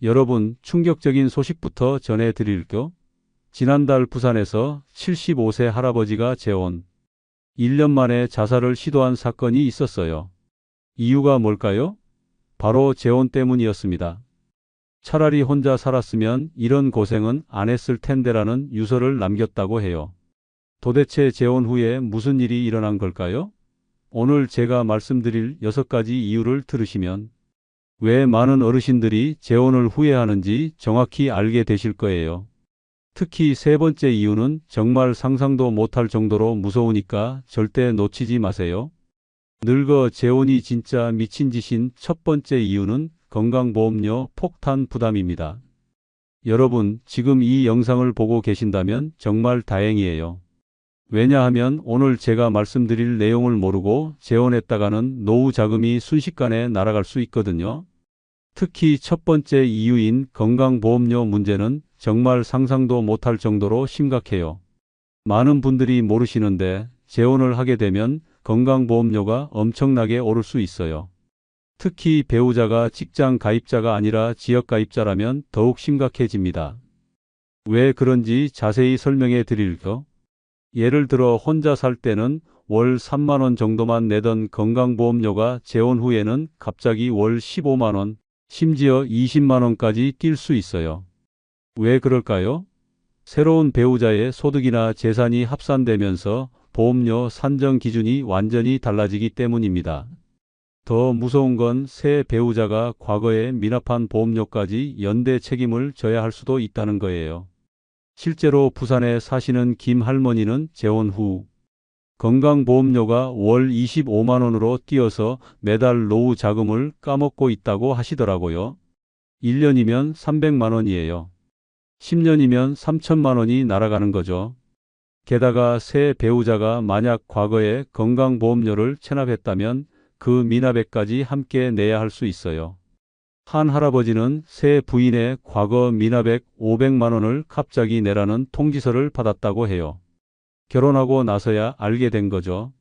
여러분, 충격적인 소식부터 전해드릴게요. 지난달 부산에서 75세 할아버지가 재혼 1년 만에 자살을 시도한 사건이 있었어요. 이유가 뭘까요? 바로 재혼 때문이었습니다. 차라리 혼자 살았으면 이런 고생은 안 했을 텐데라는 유서를 남겼다고 해요. 도대체 재혼 후에 무슨 일이 일어난 걸까요? 오늘 제가 말씀드릴 6가지 이유를 들으시면 왜 많은 어르신들이 재혼을 후회하는지 정확히 알게 되실 거예요. 특히 세 번째 이유는 정말 상상도 못할 정도로 무서우니까 절대 놓치지 마세요. 늙어 재혼이 진짜 미친 짓인 첫 번째 이유는 건강보험료 폭탄 부담입니다. 여러분, 지금 이 영상을 보고 계신다면 정말 다행이에요. 왜냐하면 오늘 제가 말씀드릴 내용을 모르고 재혼했다가는 노후 자금이 순식간에 날아갈 수 있거든요. 특히 첫 번째 이유인 건강보험료 문제는 정말 상상도 못할 정도로 심각해요. 많은 분들이 모르시는데 재혼을 하게 되면 건강보험료가 엄청나게 오를 수 있어요. 특히 배우자가 직장 가입자가 아니라 지역 가입자라면 더욱 심각해집니다. 왜 그런지 자세히 설명해 드릴게요. 예를 들어 혼자 살 때는 월 3만 원 정도만 내던 건강보험료가 재혼 후에는 갑자기 월 15만 원, 심지어 20만 원까지 뛸 수 있어요. 왜 그럴까요? 새로운 배우자의 소득이나 재산이 합산되면서 보험료 산정 기준이 완전히 달라지기 때문입니다. 더 무서운 건 새 배우자가 과거에 미납한 보험료까지 연대 책임을 져야 할 수도 있다는 거예요. 실제로 부산에 사시는 김 할머니는 재혼 후 건강보험료가 월 25만 원으로 뛰어서 매달 노후 자금을 까먹고 있다고 하시더라고요. 1년이면 300만 원이에요. 10년이면 3천만 원이 날아가는 거죠. 게다가 새 배우자가 만약 과거에 건강보험료를 체납했다면 그 미납액까지 함께 내야 할 수 있어요. 한 할아버지는 새 부인의 과거 미납액 500만 원을 갑자기 내라는 통지서를 받았다고 해요. 결혼하고 나서야 알게 된 거죠.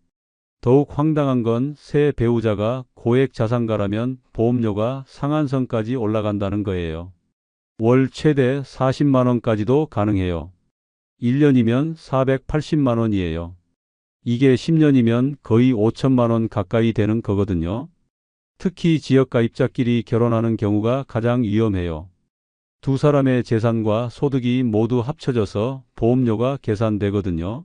더욱 황당한 건 새 배우자가 고액 자산가라면 보험료가 상한선까지 올라간다는 거예요. 월 최대 40만 원까지도 가능해요. 1년이면 480만 원이에요. 이게 10년이면 거의 5천만 원 가까이 되는 거거든요. 특히 지역가입자끼리 결혼하는 경우가 가장 위험해요. 두 사람의 재산과 소득이 모두 합쳐져서 보험료가 계산되거든요.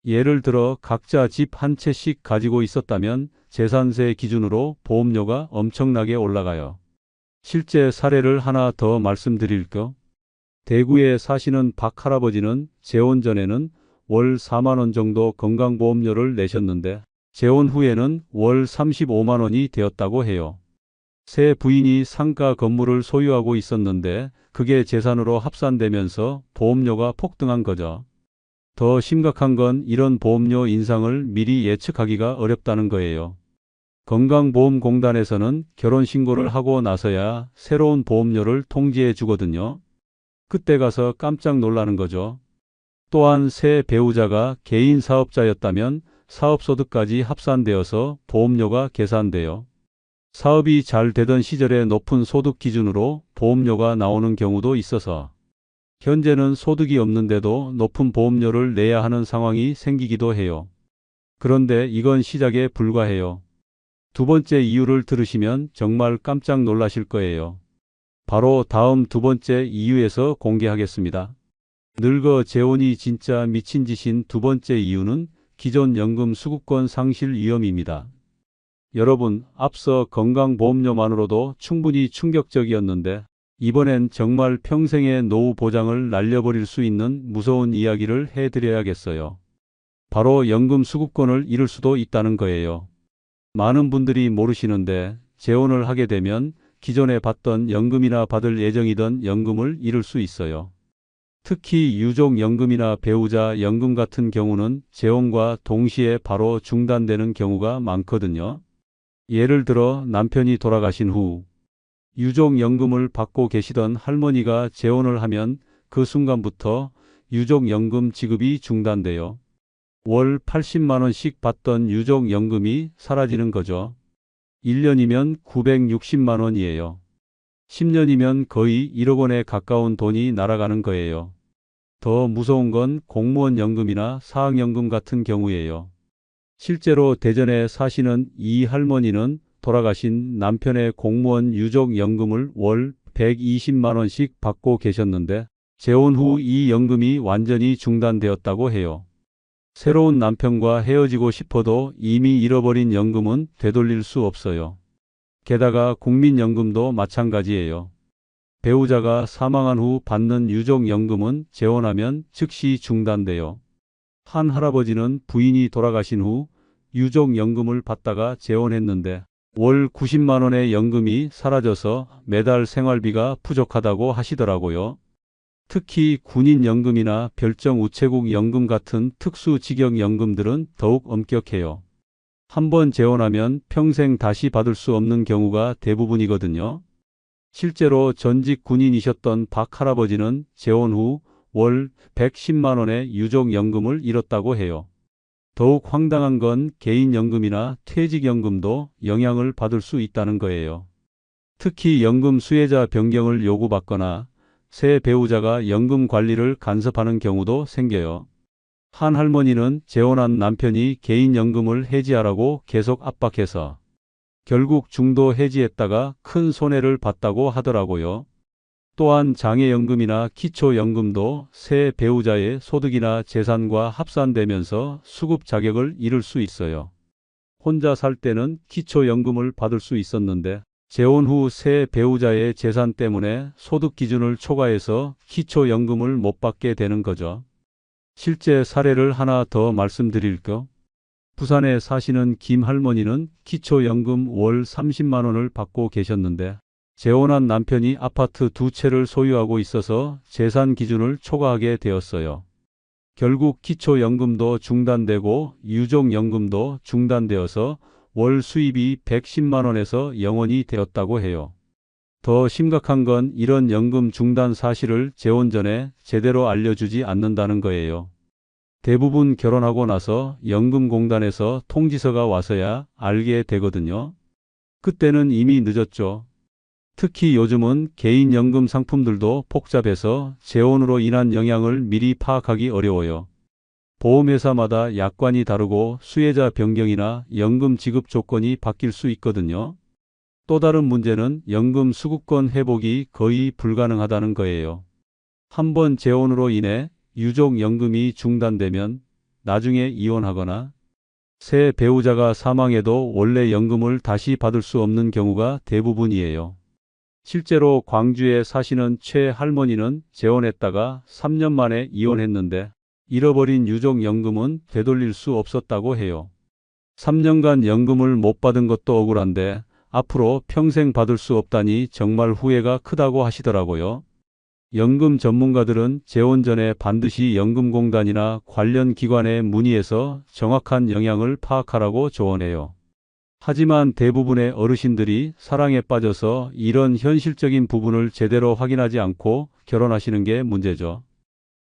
예를 들어 각자 집 한 채씩 가지고 있었다면 재산세 기준으로 보험료가 엄청나게 올라가요. 실제 사례를 하나 더 말씀드릴게요. 대구에 사시는 박 할아버지는 재혼 전에는 월 4만 원 정도 건강보험료를 내셨는데 재혼 후에는 월 35만 원이 되었다고 해요. 새 부인이 상가 건물을 소유하고 있었는데 그게 재산으로 합산되면서 보험료가 폭등한 거죠. 더 심각한 건 이런 보험료 인상을 미리 예측하기가 어렵다는 거예요. 건강보험공단에서는 결혼신고를 하고 나서야 새로운 보험료를 통지해 주거든요. 그때 가서 깜짝 놀라는 거죠. 또한 새 배우자가 개인 사업자였다면 사업소득까지 합산되어서 보험료가 계산돼요. 사업이 잘 되던 시절에 높은 소득 기준으로 보험료가 나오는 경우도 있어서 현재는 소득이 없는데도 높은 보험료를 내야 하는 상황이 생기기도 해요. 그런데 이건 시작에 불과해요. 두 번째 이유를 들으시면 정말 깜짝 놀라실 거예요. 바로 다음 두 번째 이유에서 공개하겠습니다. 늙어 재혼이 진짜 미친 짓인 두 번째 이유는 기존 연금 수급권 상실 위험입니다. 여러분, 앞서 건강보험료만으로도 충분히 충격적이었는데 이번엔 정말 평생의 노후 보장을 날려버릴 수 있는 무서운 이야기를 해드려야겠어요. 바로 연금 수급권을 잃을 수도 있다는 거예요. 많은 분들이 모르시는데 재혼을 하게 되면 기존에 받던 연금이나 받을 예정이던 연금을 잃을 수 있어요. 특히 유족연금이나 배우자 연금 같은 경우는 재혼과 동시에 바로 중단되는 경우가 많거든요. 예를 들어 남편이 돌아가신 후 유족연금을 받고 계시던 할머니가 재혼을 하면 그 순간부터 유족연금 지급이 중단돼요. 월 80만 원씩 받던 유족연금이 사라지는 거죠. 1년이면 960만 원이에요. 10년이면 거의 1억 원에 가까운 돈이 날아가는 거예요. 더 무서운 건 공무원 연금이나 사학연금 같은 경우예요. 실제로 대전에 사시는 이 할머니는 돌아가신 남편의 공무원 유족연금을 월 120만 원씩 받고 계셨는데 재혼 후 이 연금이 완전히 중단되었다고 해요. 새로운 남편과 헤어지고 싶어도 이미 잃어버린 연금은 되돌릴 수 없어요. 게다가 국민연금도 마찬가지예요. 배우자가 사망한 후 받는 유족연금은 재혼하면 즉시 중단돼요. 한 할아버지는 부인이 돌아가신 후 유족연금을 받다가 재혼했는데 월 90만 원의 연금이 사라져서 매달 생활비가 부족하다고 하시더라고요. 특히 군인연금이나 별정우체국연금 같은 특수직역연금들은 더욱 엄격해요. 한번 재혼하면 평생 다시 받을 수 없는 경우가 대부분이거든요. 실제로 전직 군인이셨던 박 할아버지는 재혼 후 월 110만 원의 유족연금을 잃었다고 해요. 더욱 황당한 건 개인연금이나 퇴직연금도 영향을 받을 수 있다는 거예요. 특히 연금 수혜자 변경을 요구받거나 새 배우자가 연금 관리를 간섭하는 경우도 생겨요. 한 할머니는 재혼한 남편이 개인연금을 해지하라고 계속 압박해서 결국 중도 해지했다가 큰 손해를 봤다고 하더라고요. 또한 장애연금이나 기초연금도 새 배우자의 소득이나 재산과 합산되면서 수급 자격을 잃을 수 있어요. 혼자 살 때는 기초연금을 받을 수 있었는데 재혼 후 새 배우자의 재산 때문에 소득 기준을 초과해서 기초연금을 못 받게 되는 거죠. 실제 사례를 하나 더 말씀드릴게요. 부산에 사시는 김 할머니는 기초연금 월 30만 원을 받고 계셨는데 재혼한 남편이 아파트 2채를 소유하고 있어서 재산 기준을 초과하게 되었어요. 결국 기초연금도 중단되고 유족연금도 중단되어서 월 수입이 110만 원에서 0원이 되었다고 해요. 더 심각한 건 이런 연금 중단 사실을 재혼 전에 제대로 알려주지 않는다는 거예요. 대부분 결혼하고 나서 연금공단에서 통지서가 와서야 알게 되거든요. 그때는 이미 늦었죠. 특히 요즘은 개인연금 상품들도 복잡해서 재혼으로 인한 영향을 미리 파악하기 어려워요. 보험회사마다 약관이 다르고 수혜자 변경이나 연금 지급 조건이 바뀔 수 있거든요. 또 다른 문제는 연금 수급권 회복이 거의 불가능하다는 거예요. 한번 재혼으로 인해 유족연금이 중단되면 나중에 이혼하거나 새 배우자가 사망해도 원래 연금을 다시 받을 수 없는 경우가 대부분이에요. 실제로 광주에 사시는 최 할머니는 재혼했다가 3년 만에 이혼했는데 잃어버린 유족연금은 되돌릴 수 없었다고 해요. 3년간 연금을 못 받은 것도 억울한데 앞으로 평생 받을 수 없다니 정말 후회가 크다고 하시더라고요. 연금 전문가들은 재혼 전에 반드시 연금공단이나 관련 기관에 문의해서 정확한 영향을 파악하라고 조언해요. 하지만 대부분의 어르신들이 사랑에 빠져서 이런 현실적인 부분을 제대로 확인하지 않고 결혼하시는 게 문제죠.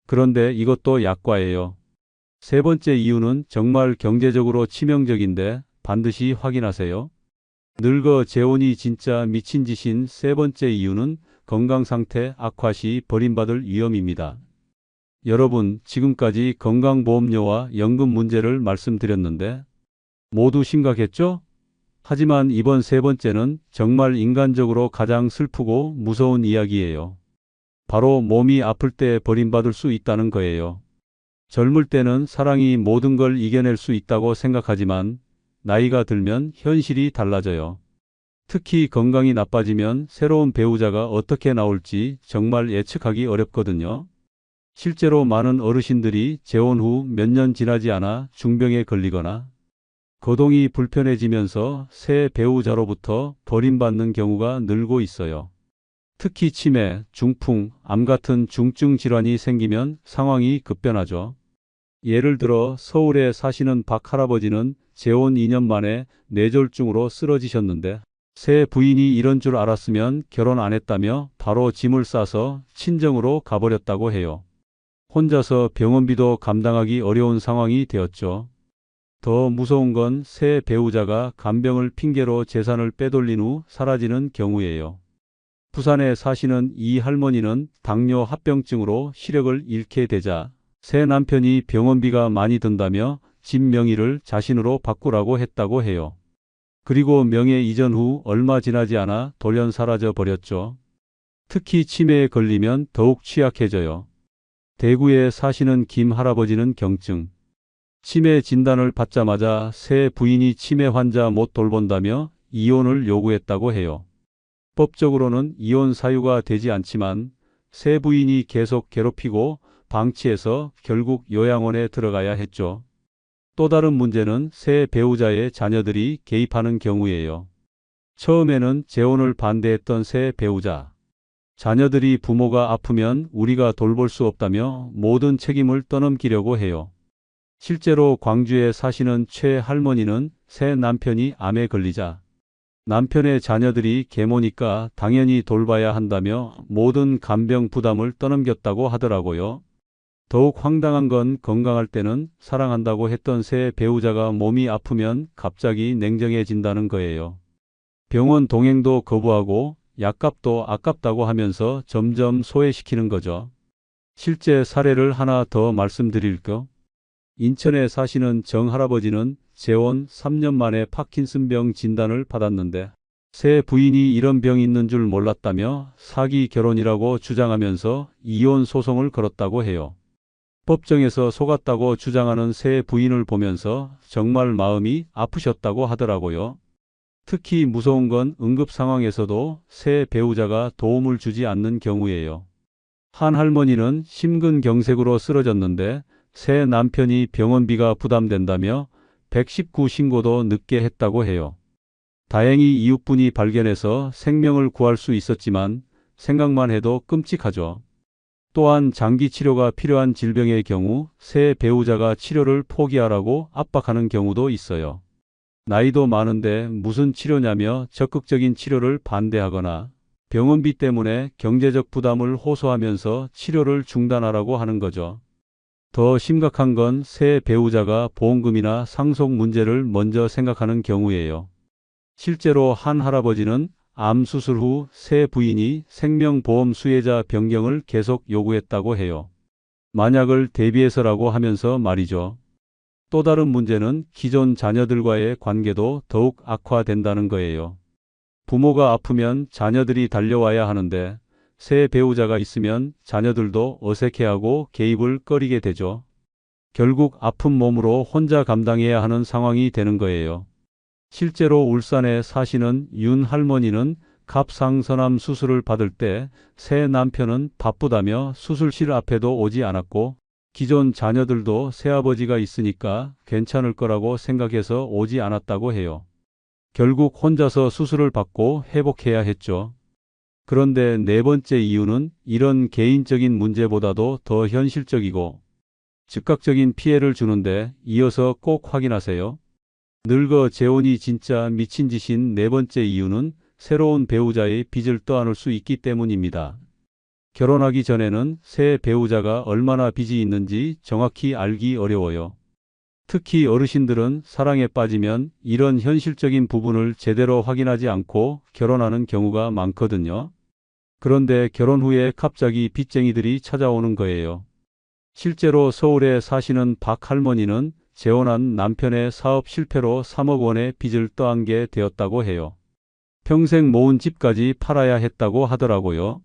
그런데 이것도 약과예요. 세 번째 이유는 정말 경제적으로 치명적인데 반드시 확인하세요. 늙어 재혼이 진짜 미친 짓인 세 번째 이유는 건강 상태 악화 시 버림받을 위험입니다. 여러분, 지금까지 건강보험료와 연금 문제를 말씀드렸는데 모두 심각했죠? 하지만 이번 세 번째는 정말 인간적으로 가장 슬프고 무서운 이야기예요. 바로 몸이 아플 때 버림받을 수 있다는 거예요. 젊을 때는 사랑이 모든 걸 이겨낼 수 있다고 생각하지만 나이가 들면 현실이 달라져요. 특히 건강이 나빠지면 새로운 배우자가 어떻게 나올지 정말 예측하기 어렵거든요. 실제로 많은 어르신들이 재혼 후 몇 년 지나지 않아 중병에 걸리거나 거동이 불편해지면서 새 배우자로부터 버림받는 경우가 늘고 있어요. 특히 치매, 중풍, 암 같은 중증 질환이 생기면 상황이 급변하죠. 예를 들어 서울에 사시는 박 할아버지는 재혼 2년 만에 뇌졸중으로 쓰러지셨는데 새 부인이 이런 줄 알았으면 결혼 안 했다며 바로 짐을 싸서 친정으로 가버렸다고 해요. 혼자서 병원비도 감당하기 어려운 상황이 되었죠. 더 무서운 건 새 배우자가 간병을 핑계로 재산을 빼돌린 후 사라지는 경우예요. 부산에 사시는 이 할머니는 당뇨 합병증으로 시력을 잃게 되자 새 남편이 병원비가 많이 든다며 집 명의를 자신으로 바꾸라고 했다고 해요. 그리고 명예 이전 후 얼마 지나지 않아 돌연 사라져 버렸죠. 특히 치매에 걸리면 더욱 취약해져요. 대구에 사시는 김 할아버지는 경증, 치매 진단을 받자마자 새 부인이 치매 환자 못 돌본다며 이혼을 요구했다고 해요. 법적으로는 이혼 사유가 되지 않지만 새 부인이 계속 괴롭히고 방치해서 결국 요양원에 들어가야 했죠. 또 다른 문제는 새 배우자의 자녀들이 개입하는 경우예요. 처음에는 재혼을 반대했던 새 배우자. 자녀들이 부모가 아프면 우리가 돌볼 수 없다며 모든 책임을 떠넘기려고 해요. 실제로 광주에 사시는 최 할머니는 새 남편이 암에 걸리자 남편의 자녀들이 계모니까 당연히 돌봐야 한다며 모든 간병 부담을 떠넘겼다고 하더라고요. 더욱 황당한 건 건강할 때는 사랑한다고 했던 새 배우자가 몸이 아프면 갑자기 냉정해진다는 거예요. 병원 동행도 거부하고 약값도 아깝다고 하면서 점점 소외시키는 거죠. 실제 사례를 하나 더 말씀드릴게요. 인천에 사시는 정 할아버지는 재혼 3년 만에 파킨슨병 진단을 받았는데 새 부인이 이런 병이 있는 줄 몰랐다며 사기 결혼이라고 주장하면서 이혼 소송을 걸었다고 해요. 법정에서 속았다고 주장하는 새 부인을 보면서 정말 마음이 아프셨다고 하더라고요. 특히 무서운 건 응급 상황에서도 새 배우자가 도움을 주지 않는 경우예요. 한 할머니는 심근경색으로 쓰러졌는데 새 남편이 병원비가 부담된다며 119 신고도 늦게 했다고 해요. 다행히 이웃분이 발견해서 생명을 구할 수 있었지만 생각만 해도 끔찍하죠. 또한 장기 치료가 필요한 질병의 경우 새 배우자가 치료를 포기하라고 압박하는 경우도 있어요. 나이도 많은데 무슨 치료냐며 적극적인 치료를 반대하거나 병원비 때문에 경제적 부담을 호소하면서 치료를 중단하라고 하는 거죠. 더 심각한 건 새 배우자가 보험금이나 상속 문제를 먼저 생각하는 경우예요. 실제로 한 할아버지는 암 수술 후 새 부인이 생명보험 수혜자 변경을 계속 요구했다고 해요. 만약을 대비해서라고 하면서 말이죠. 또 다른 문제는 기존 자녀들과의 관계도 더욱 악화된다는 거예요. 부모가 아프면 자녀들이 달려와야 하는데 새 배우자가 있으면 자녀들도 어색해하고 개입을 꺼리게 되죠. 결국 아픈 몸으로 혼자 감당해야 하는 상황이 되는 거예요. 실제로 울산에 사시는 윤 할머니는 갑상선암 수술을 받을 때 새 남편은 바쁘다며 수술실 앞에도 오지 않았고 기존 자녀들도 새아버지가 있으니까 괜찮을 거라고 생각해서 오지 않았다고 해요. 결국 혼자서 수술을 받고 회복해야 했죠. 그런데 네 번째 이유는 이런 개인적인 문제보다도 더 현실적이고 즉각적인 피해를 주는데 이어서 꼭 확인하세요. 늙어 재혼이 진짜 미친 짓인 네 번째 이유는 새로운 배우자의 빚을 떠안을 수 있기 때문입니다. 결혼하기 전에는 새 배우자가 얼마나 빚이 있는지 정확히 알기 어려워요. 특히 어르신들은 사랑에 빠지면 이런 현실적인 부분을 제대로 확인하지 않고 결혼하는 경우가 많거든요. 그런데 결혼 후에 갑자기 빚쟁이들이 찾아오는 거예요. 실제로 서울에 사시는 박 할머니는 재혼한 남편의 사업 실패로 3억 원의 빚을 떠안게 되었다고 해요. 평생 모은 집까지 팔아야 했다고 하더라고요.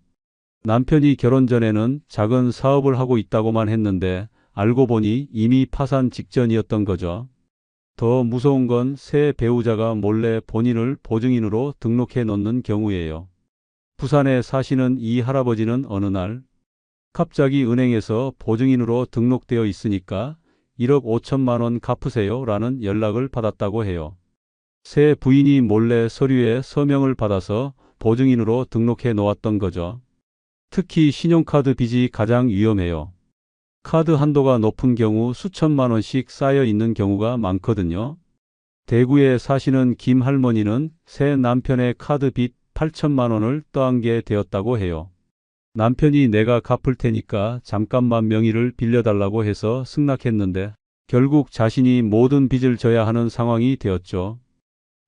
남편이 결혼 전에는 작은 사업을 하고 있다고만 했는데 알고 보니 이미 파산 직전이었던 거죠. 더 무서운 건 새 배우자가 몰래 본인을 보증인으로 등록해 놓는 경우예요. 부산에 사시는 이 할아버지는 어느 날 갑자기 은행에서 보증인으로 등록되어 있으니까 1억 5천만 원 갚으세요 라는 연락을 받았다고 해요. 새 부인이 몰래 서류에 서명을 받아서 보증인으로 등록해 놓았던 거죠. 특히 신용카드 빚이 가장 위험해요. 카드 한도가 높은 경우 수천만 원씩 쌓여 있는 경우가 많거든요. 대구에 사시는 김 할머니는 새 남편의 카드 빚 8천만 원을 떠안게 되었다고 해요. 남편이 내가 갚을 테니까 잠깐만 명의를 빌려달라고 해서 승낙했는데 결국 자신이 모든 빚을 져야 하는 상황이 되었죠.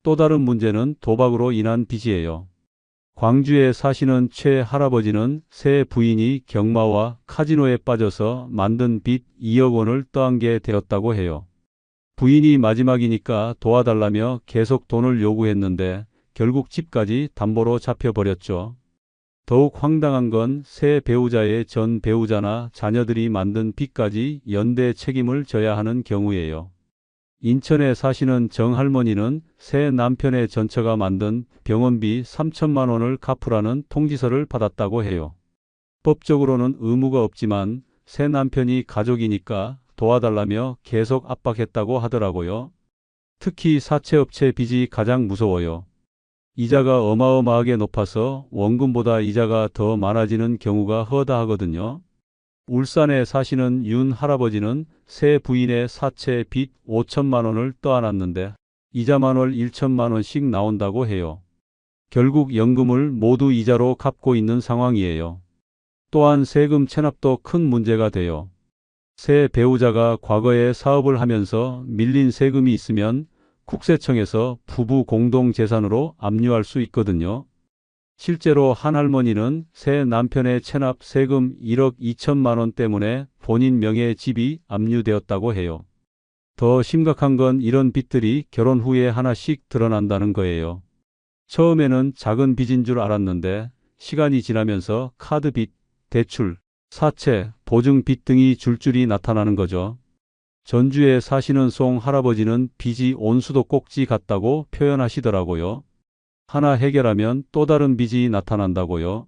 또 다른 문제는 도박으로 인한 빚이에요. 광주에 사시는 최 할아버지는 새 부인이 경마와 카지노에 빠져서 만든 빚 2억 원을 떠안게 되었다고 해요. 부인이 마지막이니까 도와달라며 계속 돈을 요구했는데 결국 집까지 담보로 잡혀버렸죠. 더욱 황당한 건 새 배우자의 전 배우자나 자녀들이 만든 빚까지 연대 책임을 져야 하는 경우예요. 인천에 사시는 정할머니는 새 남편의 전처가 만든 병원비 3천만 원을 갚으라는 통지서를 받았다고 해요. 법적으로는 의무가 없지만 새 남편이 가족이니까 도와달라며 계속 압박했다고 하더라고요. 특히 사채업체 빚이 가장 무서워요. 이자가 어마어마하게 높아서 원금보다 이자가 더 많아지는 경우가 허다하거든요. 울산에 사시는 윤 할아버지는 새 부인의 사채 빚 5천만 원을 떠안았는데 이자만 월 1천만 원씩 나온다고 해요. 결국 연금을 모두 이자로 갚고 있는 상황이에요. 또한 세금 체납도 큰 문제가 돼요. 새 배우자가 과거에 사업을 하면서 밀린 세금이 있으면 국세청에서 부부 공동 재산으로 압류할 수 있거든요. 실제로 한 할머니는 새 남편의 체납 세금 1억 2천만 원 때문에 본인 명의의 집이 압류되었다고 해요. 더 심각한 건 이런 빚들이 결혼 후에 하나씩 드러난다는 거예요. 처음에는 작은 빚인 줄 알았는데 시간이 지나면서 카드빚, 대출, 사채, 보증빚 등이 줄줄이 나타나는 거죠. 전주에 사시는 송 할아버지는 빚이 온수도 꼭지 같다고 표현하시더라고요. 하나 해결하면 또 다른 빚이 나타난다고요.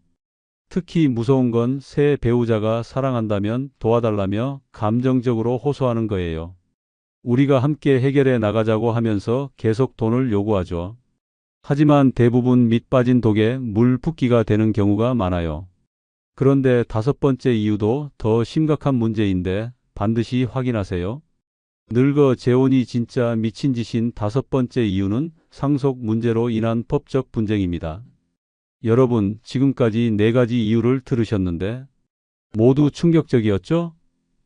특히 무서운 건 새 배우자가 사랑한다면 도와달라며 감정적으로 호소하는 거예요. 우리가 함께 해결해 나가자고 하면서 계속 돈을 요구하죠. 하지만 대부분 밑 빠진 독에 물 붓기가 되는 경우가 많아요. 그런데 다섯 번째 이유도 더 심각한 문제인데 반드시 확인하세요. 늙어 재혼이 진짜 미친 짓인 다섯 번째 이유는 상속 문제로 인한 법적 분쟁입니다. 여러분, 지금까지 네 가지 이유를 들으셨는데 모두 충격적이었죠?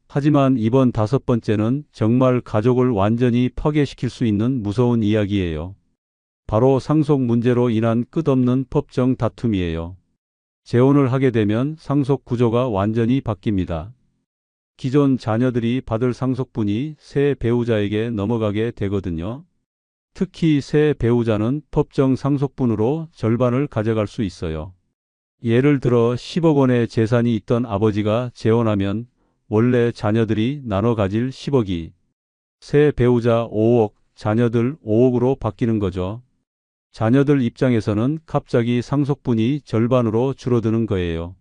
하지만 이번 다섯 번째는 정말 가족을 완전히 파괴시킬 수 있는 무서운 이야기예요. 바로 상속 문제로 인한 끝없는 법정 다툼이에요. 재혼을 하게 되면 상속 구조가 완전히 바뀝니다. 기존 자녀들이 받을 상속분이 새 배우자에게 넘어가게 되거든요. 특히 새 배우자는 법정 상속분으로 절반을 가져갈 수 있어요. 예를 들어 10억 원의 재산이 있던 아버지가 재혼하면 원래 자녀들이 나눠 가질 10억이 새 배우자 5억, 자녀들 5억으로 바뀌는 거죠. 자녀들 입장에서는 갑자기 상속분이 절반으로 줄어드는 거예요.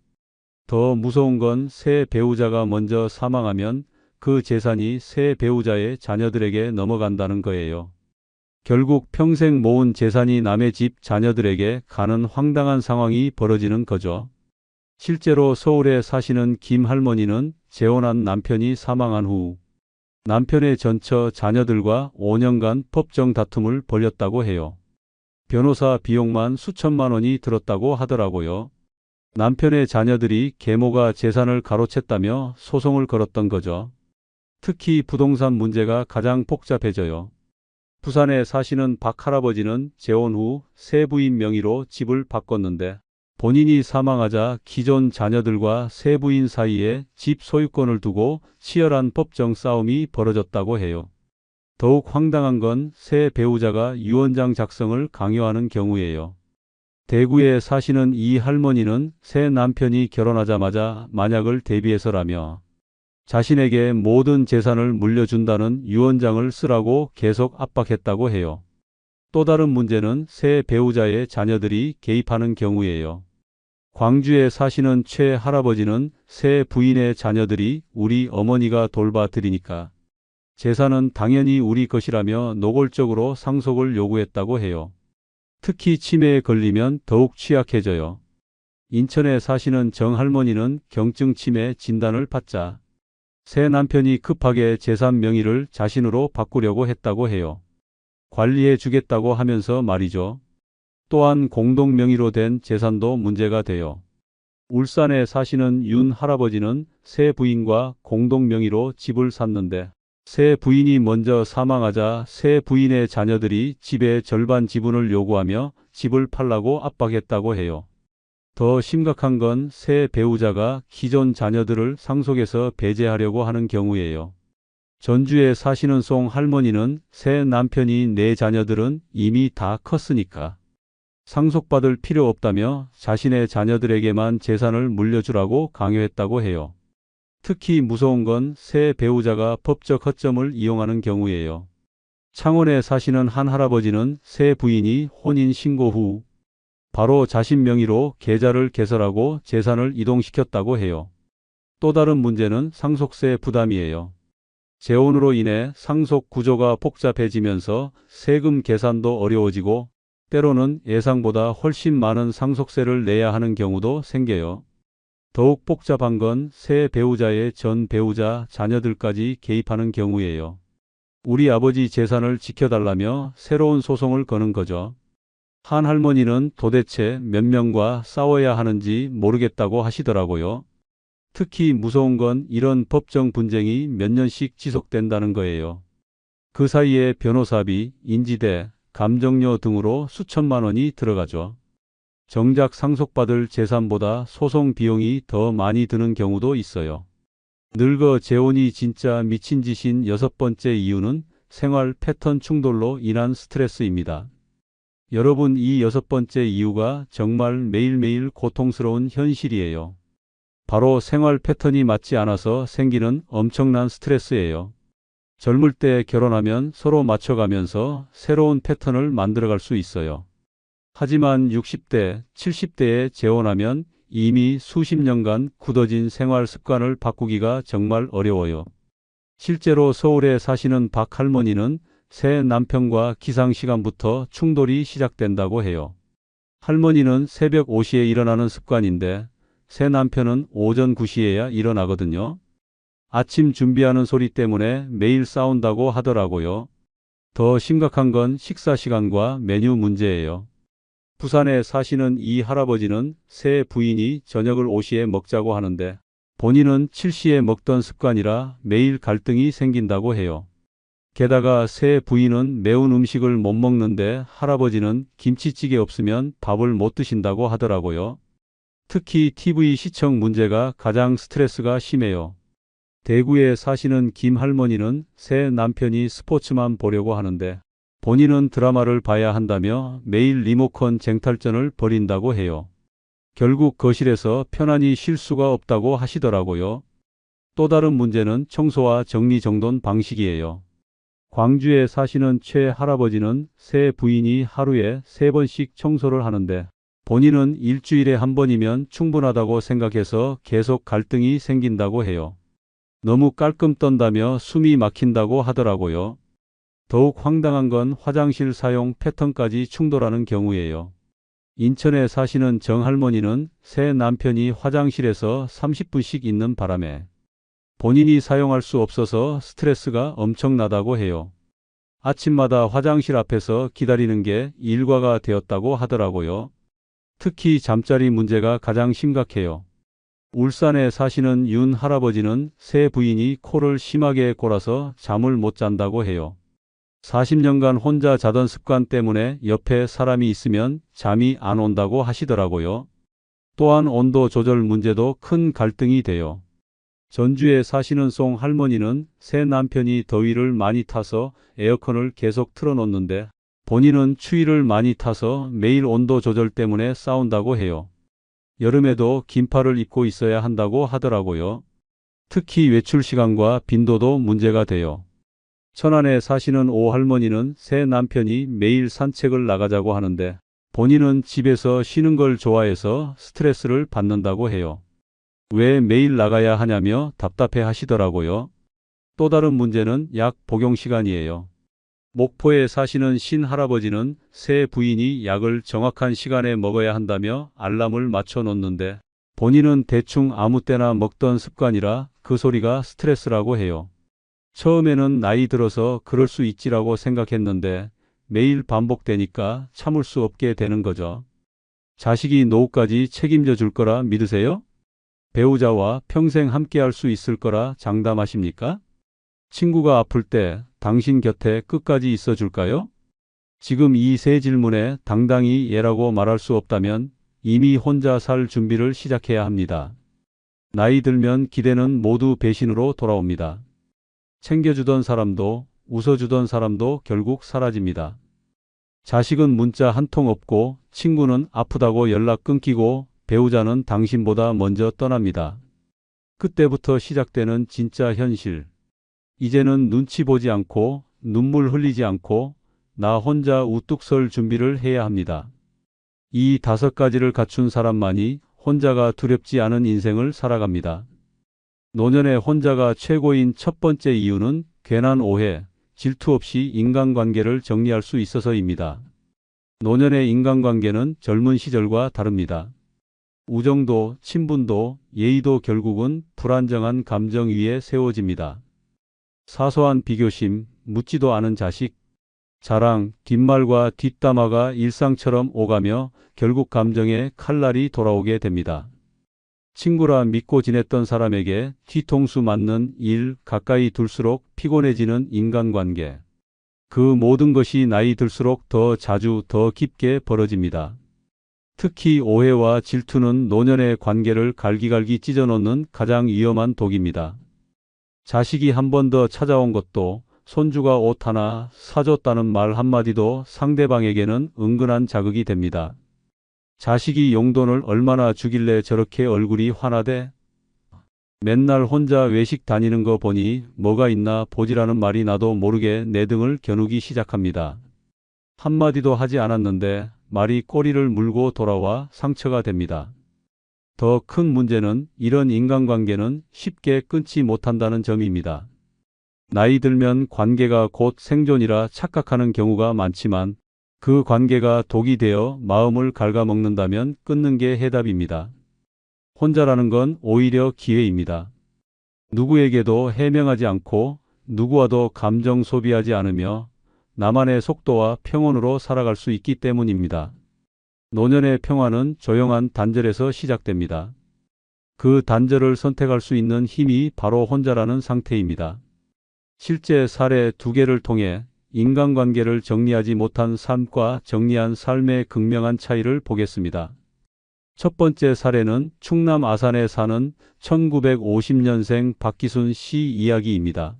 더 무서운 건 새 배우자가 먼저 사망하면 그 재산이 새 배우자의 자녀들에게 넘어간다는 거예요. 결국 평생 모은 재산이 남의 집 자녀들에게 가는 황당한 상황이 벌어지는 거죠. 실제로 서울에 사시는 김 할머니는 재혼한 남편이 사망한 후 남편의 전처 자녀들과 5년간 법정 다툼을 벌였다고 해요. 변호사 비용만 수천만 원이 들었다고 하더라고요. 남편의 자녀들이 계모가 재산을 가로챘다며 소송을 걸었던 거죠. 특히 부동산 문제가 가장 복잡해져요. 부산에 사시는 박 할아버지는 재혼 후 새 부인 명의로 집을 바꿨는데 본인이 사망하자 기존 자녀들과 새 부인 사이에 집 소유권을 두고 치열한 법정 싸움이 벌어졌다고 해요. 더욱 황당한 건 새 배우자가 유언장 작성을 강요하는 경우예요. 대구에 사시는 이 할머니는 새 남편이 결혼하자마자 만약을 대비해서라며 자신에게 모든 재산을 물려준다는 유언장을 쓰라고 계속 압박했다고 해요. 또 다른 문제는 새 배우자의 자녀들이 개입하는 경우예요. 광주에 사시는 최 할아버지는 새 부인의 자녀들이 우리 어머니가 돌봐드리니까 재산은 당연히 우리 것이라며 노골적으로 상속을 요구했다고 해요. 특히 치매에 걸리면 더욱 취약해져요. 인천에 사시는 정할머니는 경증 치매 진단을 받자 새 남편이 급하게 재산 명의를 자신으로 바꾸려고 했다고 해요. 관리해 주겠다고 하면서 말이죠. 또한 공동 명의로 된 재산도 문제가 돼요. 울산에 사시는 윤 할아버지는 새 부인과 공동 명의로 집을 샀는데 새 부인이 먼저 사망하자 새 부인의 자녀들이 집의 절반 지분을 요구하며 집을 팔라고 압박했다고 해요. 더 심각한 건 새 배우자가 기존 자녀들을 상속에서 배제하려고 하는 경우예요. 전주에 사시는 송 할머니는 새 남편이 내 자녀들은 이미 다 컸으니까 상속받을 필요 없다며 자신의 자녀들에게만 재산을 물려주라고 강요했다고 해요. 특히 무서운 건 새 배우자가 법적 허점을 이용하는 경우예요. 창원에 사시는 한 할아버지는 새 부인이 혼인 신고 후 바로 자신 명의로 계좌를 개설하고 재산을 이동시켰다고 해요. 또 다른 문제는 상속세 부담이에요. 재혼으로 인해 상속 구조가 복잡해지면서 세금 계산도 어려워지고 때로는 예상보다 훨씬 많은 상속세를 내야 하는 경우도 생겨요. 더욱 복잡한 건 새 배우자의 전 배우자 자녀들까지 개입하는 경우예요. 우리 아버지 재산을 지켜달라며 새로운 소송을 거는 거죠. 한 할머니는 도대체 몇 명과 싸워야 하는지 모르겠다고 하시더라고요. 특히 무서운 건 이런 법정 분쟁이 몇 년씩 지속된다는 거예요. 그 사이에 변호사비, 인지대, 감정료 등으로 수천만 원이 들어가죠. 정작 상속받을 재산보다 소송 비용이 더 많이 드는 경우도 있어요. 늙어 재혼이 진짜 미친 짓인 6번째 이유는 생활 패턴 충돌로 인한 스트레스입니다. 여러분, 이 6번째 이유가 정말 매일매일 고통스러운 현실이에요. 바로 생활 패턴이 맞지 않아서 생기는 엄청난 스트레스예요. 젊을 때 결혼하면 서로 맞춰가면서 새로운 패턴을 만들어갈 수 있어요. 하지만 60대, 70대에 재혼하면 이미 수십 년간 굳어진 생활 습관을 바꾸기가 정말 어려워요. 실제로 서울에 사시는 박 할머니는 새 남편과 기상시간부터 충돌이 시작된다고 해요. 할머니는 새벽 5시에 일어나는 습관인데 새 남편은 오전 9시에야 일어나거든요. 아침 준비하는 소리 때문에 매일 싸운다고 하더라고요. 더 심각한 건 식사 시간과 메뉴 문제예요. 부산에 사시는 이 할아버지는 새 부인이 저녁을 5시에 먹자고 하는데 본인은 7시에 먹던 습관이라 매일 갈등이 생긴다고 해요. 게다가 새 부인은 매운 음식을 못 먹는데 할아버지는 김치찌개 없으면 밥을 못 드신다고 하더라고요. 특히 TV 시청 문제가 가장 스트레스가 심해요. 대구에 사시는 김 할머니는 새 남편이 스포츠만 보려고 하는데 본인은 드라마를 봐야 한다며 매일 리모컨 쟁탈전을 벌인다고 해요. 결국 거실에서 편안히 쉴 수가 없다고 하시더라고요. 또 다른 문제는 청소와 정리정돈 방식이에요. 광주에 사시는 최 할아버지는 새 부인이 하루에 3번씩 청소를 하는데 본인은 일주일에 1번이면 충분하다고 생각해서 계속 갈등이 생긴다고 해요. 너무 깔끔 떤다며 숨이 막힌다고 하더라고요. 더욱 황당한 건 화장실 사용 패턴까지 충돌하는 경우예요. 인천에 사시는 정 할머니는 새 남편이 화장실에서 30분씩 있는 바람에 본인이 사용할 수 없어서 스트레스가 엄청나다고 해요. 아침마다 화장실 앞에서 기다리는 게 일과가 되었다고 하더라고요. 특히 잠자리 문제가 가장 심각해요. 울산에 사시는 윤 할아버지는 새 부인이 코를 심하게 골아서 잠을 못 잔다고 해요. 40년간 혼자 자던 습관 때문에 옆에 사람이 있으면 잠이 안 온다고 하시더라고요. 또한 온도 조절 문제도 큰 갈등이 돼요. 전주에 사시는 송 할머니는 새 남편이 더위를 많이 타서 에어컨을 계속 틀어놓는데 본인은 추위를 많이 타서 매일 온도 조절 때문에 싸운다고 해요. 여름에도 긴팔을 입고 있어야 한다고 하더라고요. 특히 외출 시간과 빈도도 문제가 돼요. 천안에 사시는 오 할머니는 새 남편이 매일 산책을 나가자고 하는데 본인은 집에서 쉬는 걸 좋아해서 스트레스를 받는다고 해요. 왜 매일 나가야 하냐며 답답해 하시더라고요. 또 다른 문제는 약 복용 시간이에요. 목포에 사시는 신 할아버지는 새 부인이 약을 정확한 시간에 먹어야 한다며 알람을 맞춰 놓는데 본인은 대충 아무 때나 먹던 습관이라 그 소리가 스트레스라고 해요. 처음에는 나이 들어서 그럴 수 있지라고 생각했는데 매일 반복되니까 참을 수 없게 되는 거죠. 자식이 노후까지 책임져 줄 거라 믿으세요? 배우자와 평생 함께 할 수 있을 거라 장담하십니까? 친구가 아플 때 당신 곁에 끝까지 있어 줄까요? 지금 이 세 질문에 당당히 예라고 말할 수 없다면 이미 혼자 살 준비를 시작해야 합니다. 나이 들면 기대는 모두 배신으로 돌아옵니다. 챙겨주던 사람도 웃어주던 사람도 결국 사라집니다. 자식은 문자 한 통 없고 친구는 아프다고 연락 끊기고 배우자는 당신보다 먼저 떠납니다. 그때부터 시작되는 진짜 현실. 이제는 눈치 보지 않고 눈물 흘리지 않고 나 혼자 우뚝 설 준비를 해야 합니다. 이 5가지를 갖춘 사람만이 혼자가 두렵지 않은 인생을 살아갑니다. 노년의 혼자가 최고인 첫 번째 이유는 괜한 오해, 질투 없이 인간관계를 정리할 수 있어서입니다. 노년의 인간관계는 젊은 시절과 다릅니다. 우정도, 친분도, 예의도 결국은 불안정한 감정 위에 세워집니다. 사소한 비교심, 묻지도 않은 자식, 자랑, 뒷말과 뒷담화가 일상처럼 오가며 결국 감정의 칼날이 돌아오게 됩니다. 친구라 믿고 지냈던 사람에게 뒤통수 맞는 일, 가까이 둘수록 피곤해지는 인간관계. 그 모든 것이 나이 들수록 더 자주 더 깊게 벌어집니다. 특히 오해와 질투는 노년의 관계를 갈기갈기 찢어놓는 가장 위험한 독입니다. 자식이 한 번 더 찾아온 것도, 손주가 옷 하나 사줬다는 말 한마디도 상대방에게는 은근한 자극이 됩니다. 자식이 용돈을 얼마나 주길래 저렇게 얼굴이 환하대? 맨날 혼자 외식 다니는 거 보니 뭐가 있나 보지라는 말이 나도 모르게 내 등을 겨누기 시작합니다. 한마디도 하지 않았는데 말이 꼬리를 물고 돌아와 상처가 됩니다. 더 큰 문제는 이런 인간관계는 쉽게 끊지 못한다는 점입니다. 나이 들면 관계가 곧 생존이라 착각하는 경우가 많지만 그 관계가 독이 되어 마음을 갉아먹는다면 끊는 게 해답입니다. 혼자라는 건 오히려 기회입니다. 누구에게도 해명하지 않고 누구와도 감정 소비하지 않으며 나만의 속도와 평온으로 살아갈 수 있기 때문입니다. 노년의 평화는 조용한 단절에서 시작됩니다. 그 단절을 선택할 수 있는 힘이 바로 혼자라는 상태입니다. 실제 사례 2개를 통해 인간관계를 정리하지 못한 삶과 정리한 삶의 극명한 차이를 보겠습니다. 첫 번째 사례는 충남 아산에 사는 1950년생 박기순 씨 이야기입니다.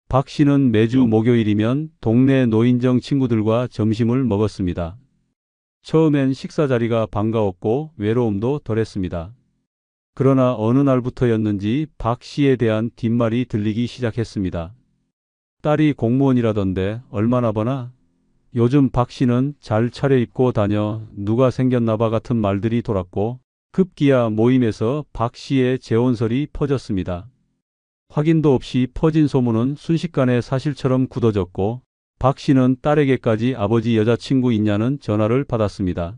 박 씨는 매주 목요일이면 동네 노인정 친구들과 점심을 먹었습니다. 처음엔 식사 자리가 반가웠고 외로움도 덜했습니다. 그러나 어느 날부터였는지 박 씨에 대한 뒷말이 들리기 시작했습니다. 딸이 공무원이라던데 얼마나 버나? 요즘 박 씨는 잘 차려입고 다녀 누가 생겼나 봐 같은 말들이 돌았고 급기야 모임에서 박 씨의 재혼설이 퍼졌습니다. 확인도 없이 퍼진 소문은 순식간에 사실처럼 굳어졌고 박 씨는 딸에게까지 아버지 여자친구 있냐는 전화를 받았습니다.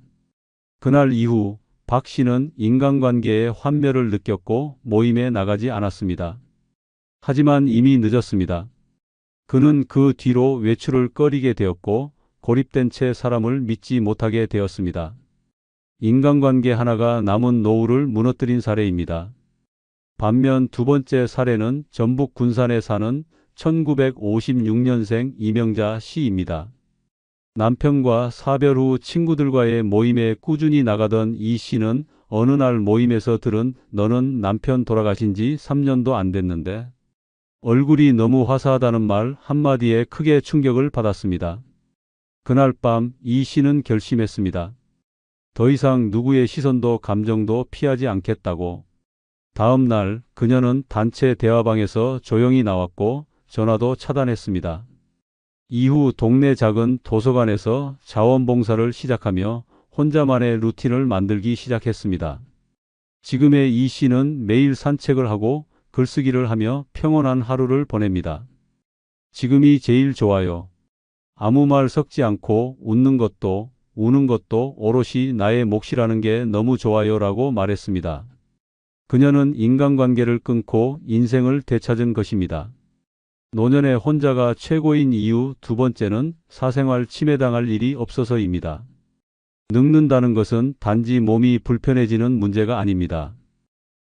그날 이후 박 씨는 인간관계의 환멸을 느꼈고 모임에 나가지 않았습니다. 하지만 이미 늦었습니다. 그는 그 뒤로 외출을 꺼리게 되었고 고립된 채 사람을 믿지 못하게 되었습니다. 인간관계 하나가 남은 노후를 무너뜨린 사례입니다. 반면 두 번째 사례는 전북 군산에 사는 1956년생 이명자 씨입니다. 남편과 사별 후 친구들과의 모임에 꾸준히 나가던 이 씨는 어느 날 모임에서 들은 너는 남편 돌아가신 지 3년도 안 됐는데 얼굴이 너무 화사하다는 말 한마디에 크게 충격을 받았습니다. 그날 밤 이 씨는 결심했습니다. 더 이상 누구의 시선도 감정도 피하지 않겠다고. 다음 날 그녀는 단체 대화방에서 조용히 나왔고 전화도 차단했습니다. 이후 동네 작은 도서관에서 자원봉사를 시작하며 혼자만의 루틴을 만들기 시작했습니다. 지금의 이 씨는 매일 산책을 하고 글쓰기를 하며 평온한 하루를 보냅니다. 지금이 제일 좋아요. 아무 말 섞지 않고 웃는 것도 우는 것도 오롯이 나의 몫이라는 게 너무 좋아요 라고 말했습니다. 그녀는 인간관계를 끊고 인생을 되찾은 것입니다. 노년의 혼자가 최고인 이유 두 번째는 사생활 침해당할 일이 없어서입니다. 늙는다는 것은 단지 몸이 불편해지는 문제가 아닙니다.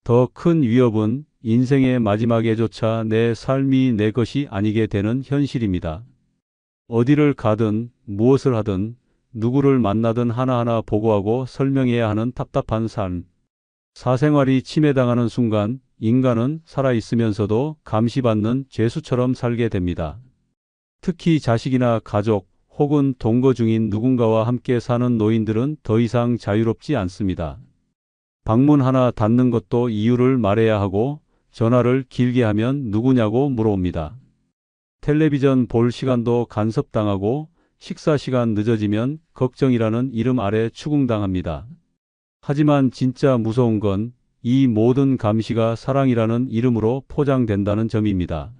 더 큰 위협은 인생의 마지막에조차 내 삶이 내 것이 아니게 되는 현실입니다. 어디를 가든 무엇을 하든 누구를 만나든 하나하나 보고하고 설명해야 하는 답답한 삶. 사생활이 침해당하는 순간 인간은 살아있으면서도 감시받는 죄수처럼 살게 됩니다. 특히 자식이나 가족 혹은 동거 중인 누군가와 함께 사는 노인들은 더 이상 자유롭지 않습니다. 방문 하나 닫는 것도 이유를 말해야 하고 전화를 길게 하면 누구냐고 물어옵니다. 텔레비전 볼 시간도 간섭당하고 식사 시간 늦어지면 걱정이라는 이름 아래 추궁당합니다. 하지만 진짜 무서운 건 이 모든 감시가 사랑이라는 이름으로 포장된다는 점입니다.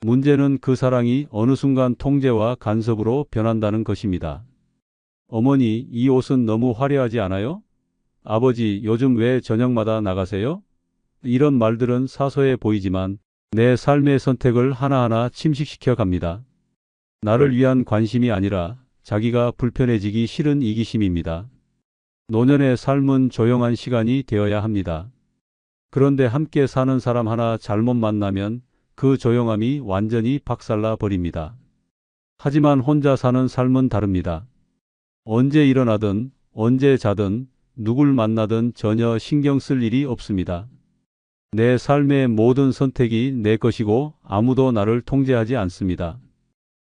문제는 그 사랑이 어느 순간 통제와 간섭으로 변한다는 것입니다. 어머니, 이 옷은 너무 화려하지 않아요? 아버지, 요즘 왜 저녁마다 나가세요? 이런 말들은 사소해 보이지만 내 삶의 선택을 하나하나 침식시켜 갑니다. 나를 위한 관심이 아니라 자기가 불편해지기 싫은 이기심입니다. 노년의 삶은 조용한 시간이 되어야 합니다. 그런데 함께 사는 사람 하나 잘못 만나면 그 조용함이 완전히 박살나 버립니다. 하지만 혼자 사는 삶은 다릅니다. 언제 일어나든 언제 자든 누굴 만나든 전혀 신경 쓸 일이 없습니다. 내 삶의 모든 선택이 내 것이고 아무도 나를 통제하지 않습니다.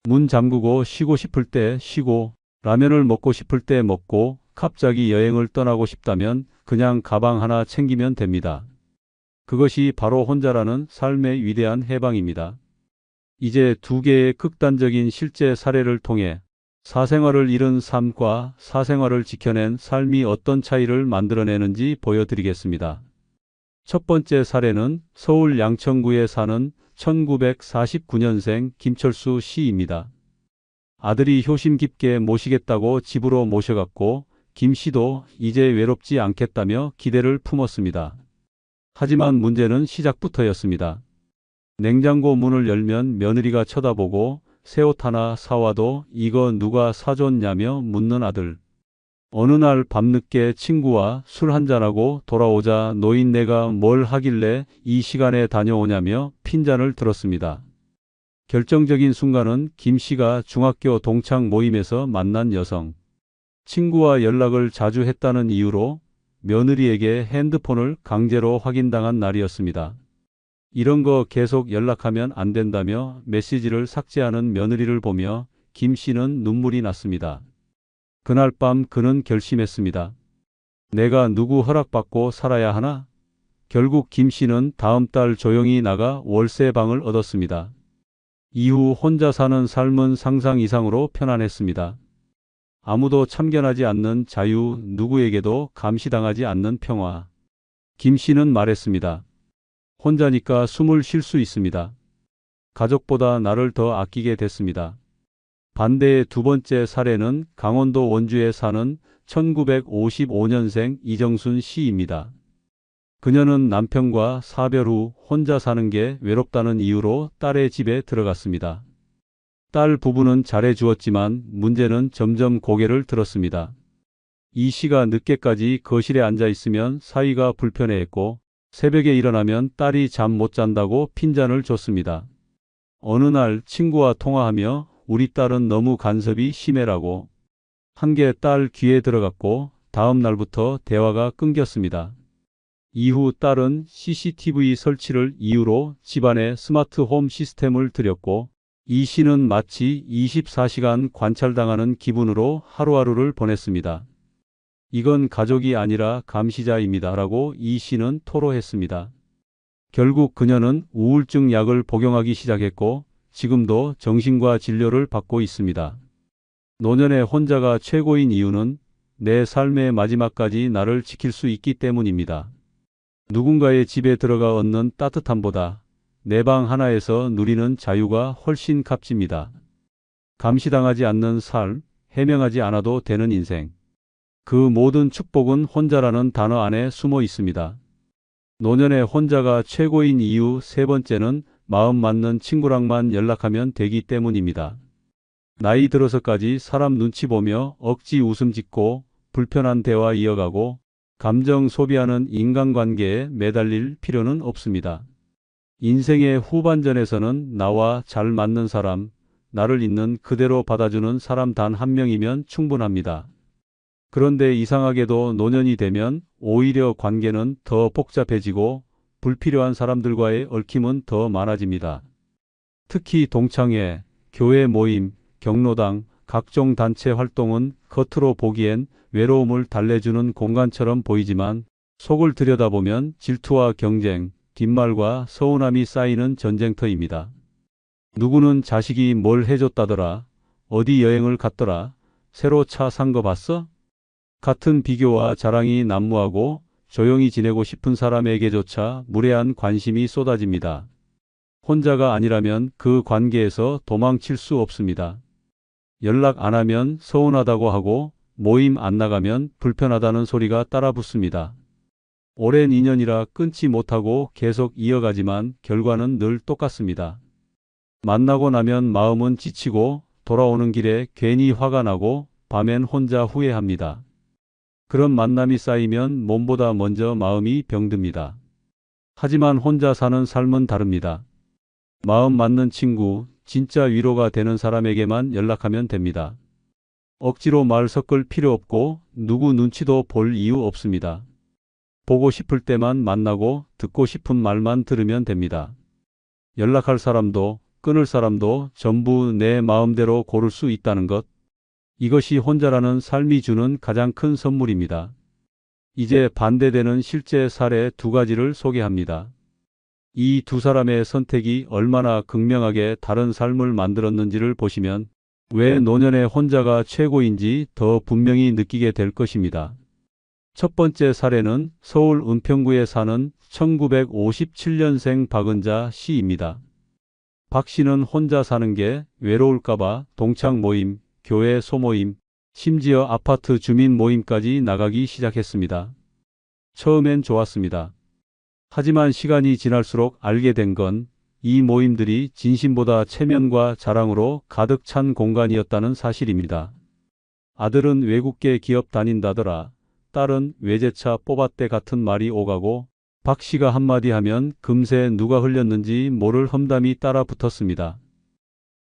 문 잠그고 쉬고 싶을 때 쉬고 라면을 먹고 싶을 때 먹고 갑자기 여행을 떠나고 싶다면 그냥 가방 하나 챙기면 됩니다. 그것이 바로 혼자라는 삶의 위대한 해방입니다. 이제 두 개의 극단적인 실제 사례를 통해 사생활을 잃은 삶과 사생활을 지켜낸 삶이 어떤 차이를 만들어내는지 보여드리겠습니다. 첫 번째 사례는 서울 양천구에 사는 1949년생 김철수 씨입니다. 아들이 효심 깊게 모시겠다고 집으로 모셔갔고 김 씨도 이제 외롭지 않겠다며 기대를 품었습니다. 하지만 문제는 시작부터였습니다. 냉장고 문을 열면 며느리가 쳐다보고 새 옷 하나 사와도 이거 누가 사줬냐며 묻는 아들. 어느 날 밤늦게 친구와 술 한잔하고 돌아오자 노인네가 뭘 하길래 이 시간에 다녀오냐며 핀잔을 들었습니다. 결정적인 순간은 김 씨가 중학교 동창 모임에서 만난 여성. 친구와 연락을 자주 했다는 이유로 며느리에게 핸드폰을 강제로 확인당한 날이었습니다. 이런 거 계속 연락하면 안 된다며 메시지를 삭제하는 며느리를 보며 김 씨는 눈물이 났습니다. 그날 밤 그는 결심했습니다. 내가 누구 허락받고 살아야 하나? 결국 김 씨는 다음 달 조용히 나가 월세방을 얻었습니다. 이후 혼자 사는 삶은 상상 이상으로 편안했습니다. 아무도 참견하지 않는 자유, 누구에게도 감시당하지 않는 평화. 김 씨는 말했습니다. 혼자니까 숨을 쉴 수 있습니다. 가족보다 나를 더 아끼게 됐습니다. 반대의 두 번째 사례는 강원도 원주에 사는 1955년생 이정순 씨입니다. 그녀는 남편과 사별 후 혼자 사는 게 외롭다는 이유로 딸의 집에 들어갔습니다. 딸 부부는 잘해주었지만 문제는 점점 고개를 들었습니다. 이 씨가 늦게까지 거실에 앉아 있으면 사위가 불편해했고 새벽에 일어나면 딸이 잠 못 잔다고 핀잔을 줬습니다. 어느 날 친구와 통화하며 우리 딸은 너무 간섭이 심해라고 한 게 딸 귀에 들어갔고 다음 날부터 대화가 끊겼습니다. 이후 딸은 CCTV 설치를 이유로 집안에 스마트홈 시스템을 들였고 이 씨는 마치 24시간 관찰당하는 기분으로 하루하루를 보냈습니다. 이건 가족이 아니라 감시자입니다. 라고 이 씨는 토로했습니다. 결국 그녀는 우울증 약을 복용하기 시작했고 지금도 정신과 진료를 받고 있습니다. 노년의 혼자가 최고인 이유는 내 삶의 마지막까지 나를 지킬 수 있기 때문입니다. 누군가의 집에 들어가 얻는 따뜻함보다 내 방 하나에서 누리는 자유가 훨씬 값집니다. 감시당하지 않는 삶, 해명하지 않아도 되는 인생. 그 모든 축복은 혼자라는 단어 안에 숨어 있습니다. 노년의 혼자가 최고인 이유 세 번째는 마음 맞는 친구랑만 연락하면 되기 때문입니다. 나이 들어서까지 사람 눈치 보며 억지 웃음 짓고 불편한 대화 이어가고 감정 소비하는 인간관계에 매달릴 필요는 없습니다. 인생의 후반전에서는 나와 잘 맞는 사람, 나를 있는 그대로 받아주는 사람 단 한 명이면 충분합니다. 그런데 이상하게도 노년이 되면 오히려 관계는 더 복잡해지고 불필요한 사람들과의 얽힘은 더 많아집니다. 특히 동창회, 교회 모임, 경로당, 각종 단체 활동은 겉으로 보기엔 외로움을 달래주는 공간처럼 보이지만 속을 들여다보면 질투와 경쟁, 뒷말과 서운함이 쌓이는 전쟁터입니다. 누구는 자식이 뭘 해줬다더라, 어디 여행을 갔더라, 새로 차 산 거 봤어? 같은 비교와 자랑이 난무하고 조용히 지내고 싶은 사람에게조차 무례한 관심이 쏟아집니다. 혼자가 아니라면 그 관계에서 도망칠 수 없습니다. 연락 안 하면 서운하다고 하고 모임 안 나가면 불편하다는 소리가 따라붙습니다. 오랜 인연이라 끊지 못하고 계속 이어가지만 결과는 늘 똑같습니다. 만나고 나면 마음은 지치고 돌아오는 길에 괜히 화가 나고 밤엔 혼자 후회합니다. 그런 만남이 쌓이면 몸보다 먼저 마음이 병듭니다. 하지만 혼자 사는 삶은 다릅니다. 마음 맞는 친구, 진짜 위로가 되는 사람에게만 연락하면 됩니다. 억지로 말 섞을 필요 없고 누구 눈치도 볼 이유 없습니다. 보고 싶을 때만 만나고 듣고 싶은 말만 들으면 됩니다. 연락할 사람도 끊을 사람도 전부 내 마음대로 고를 수 있다는 것. 이것이 혼자라는 삶이 주는 가장 큰 선물입니다. 이제 반대되는 실제 사례 두 가지를 소개합니다. 이 두 사람의 선택이 얼마나 극명하게 다른 삶을 만들었는지를 보시면 왜 노년의 혼자가 최고인지 더 분명히 느끼게 될 것입니다. 첫 번째 사례는 서울 은평구에 사는 1957년생 박은자 씨입니다. 박 씨는 혼자 사는 게 외로울까봐 동창 모임, 교회 소모임, 심지어 아파트 주민 모임까지 나가기 시작했습니다. 처음엔 좋았습니다. 하지만 시간이 지날수록 알게 된 건 이 모임들이 진심보다 체면과 자랑으로 가득 찬 공간이었다는 사실입니다. 아들은 외국계 기업 다닌다더라. 딸은 외제차 뽑았대 같은 말이 오가고 박 씨가 한마디 하면 금세 누가 흘렸는지 모를 험담이 따라 붙었습니다.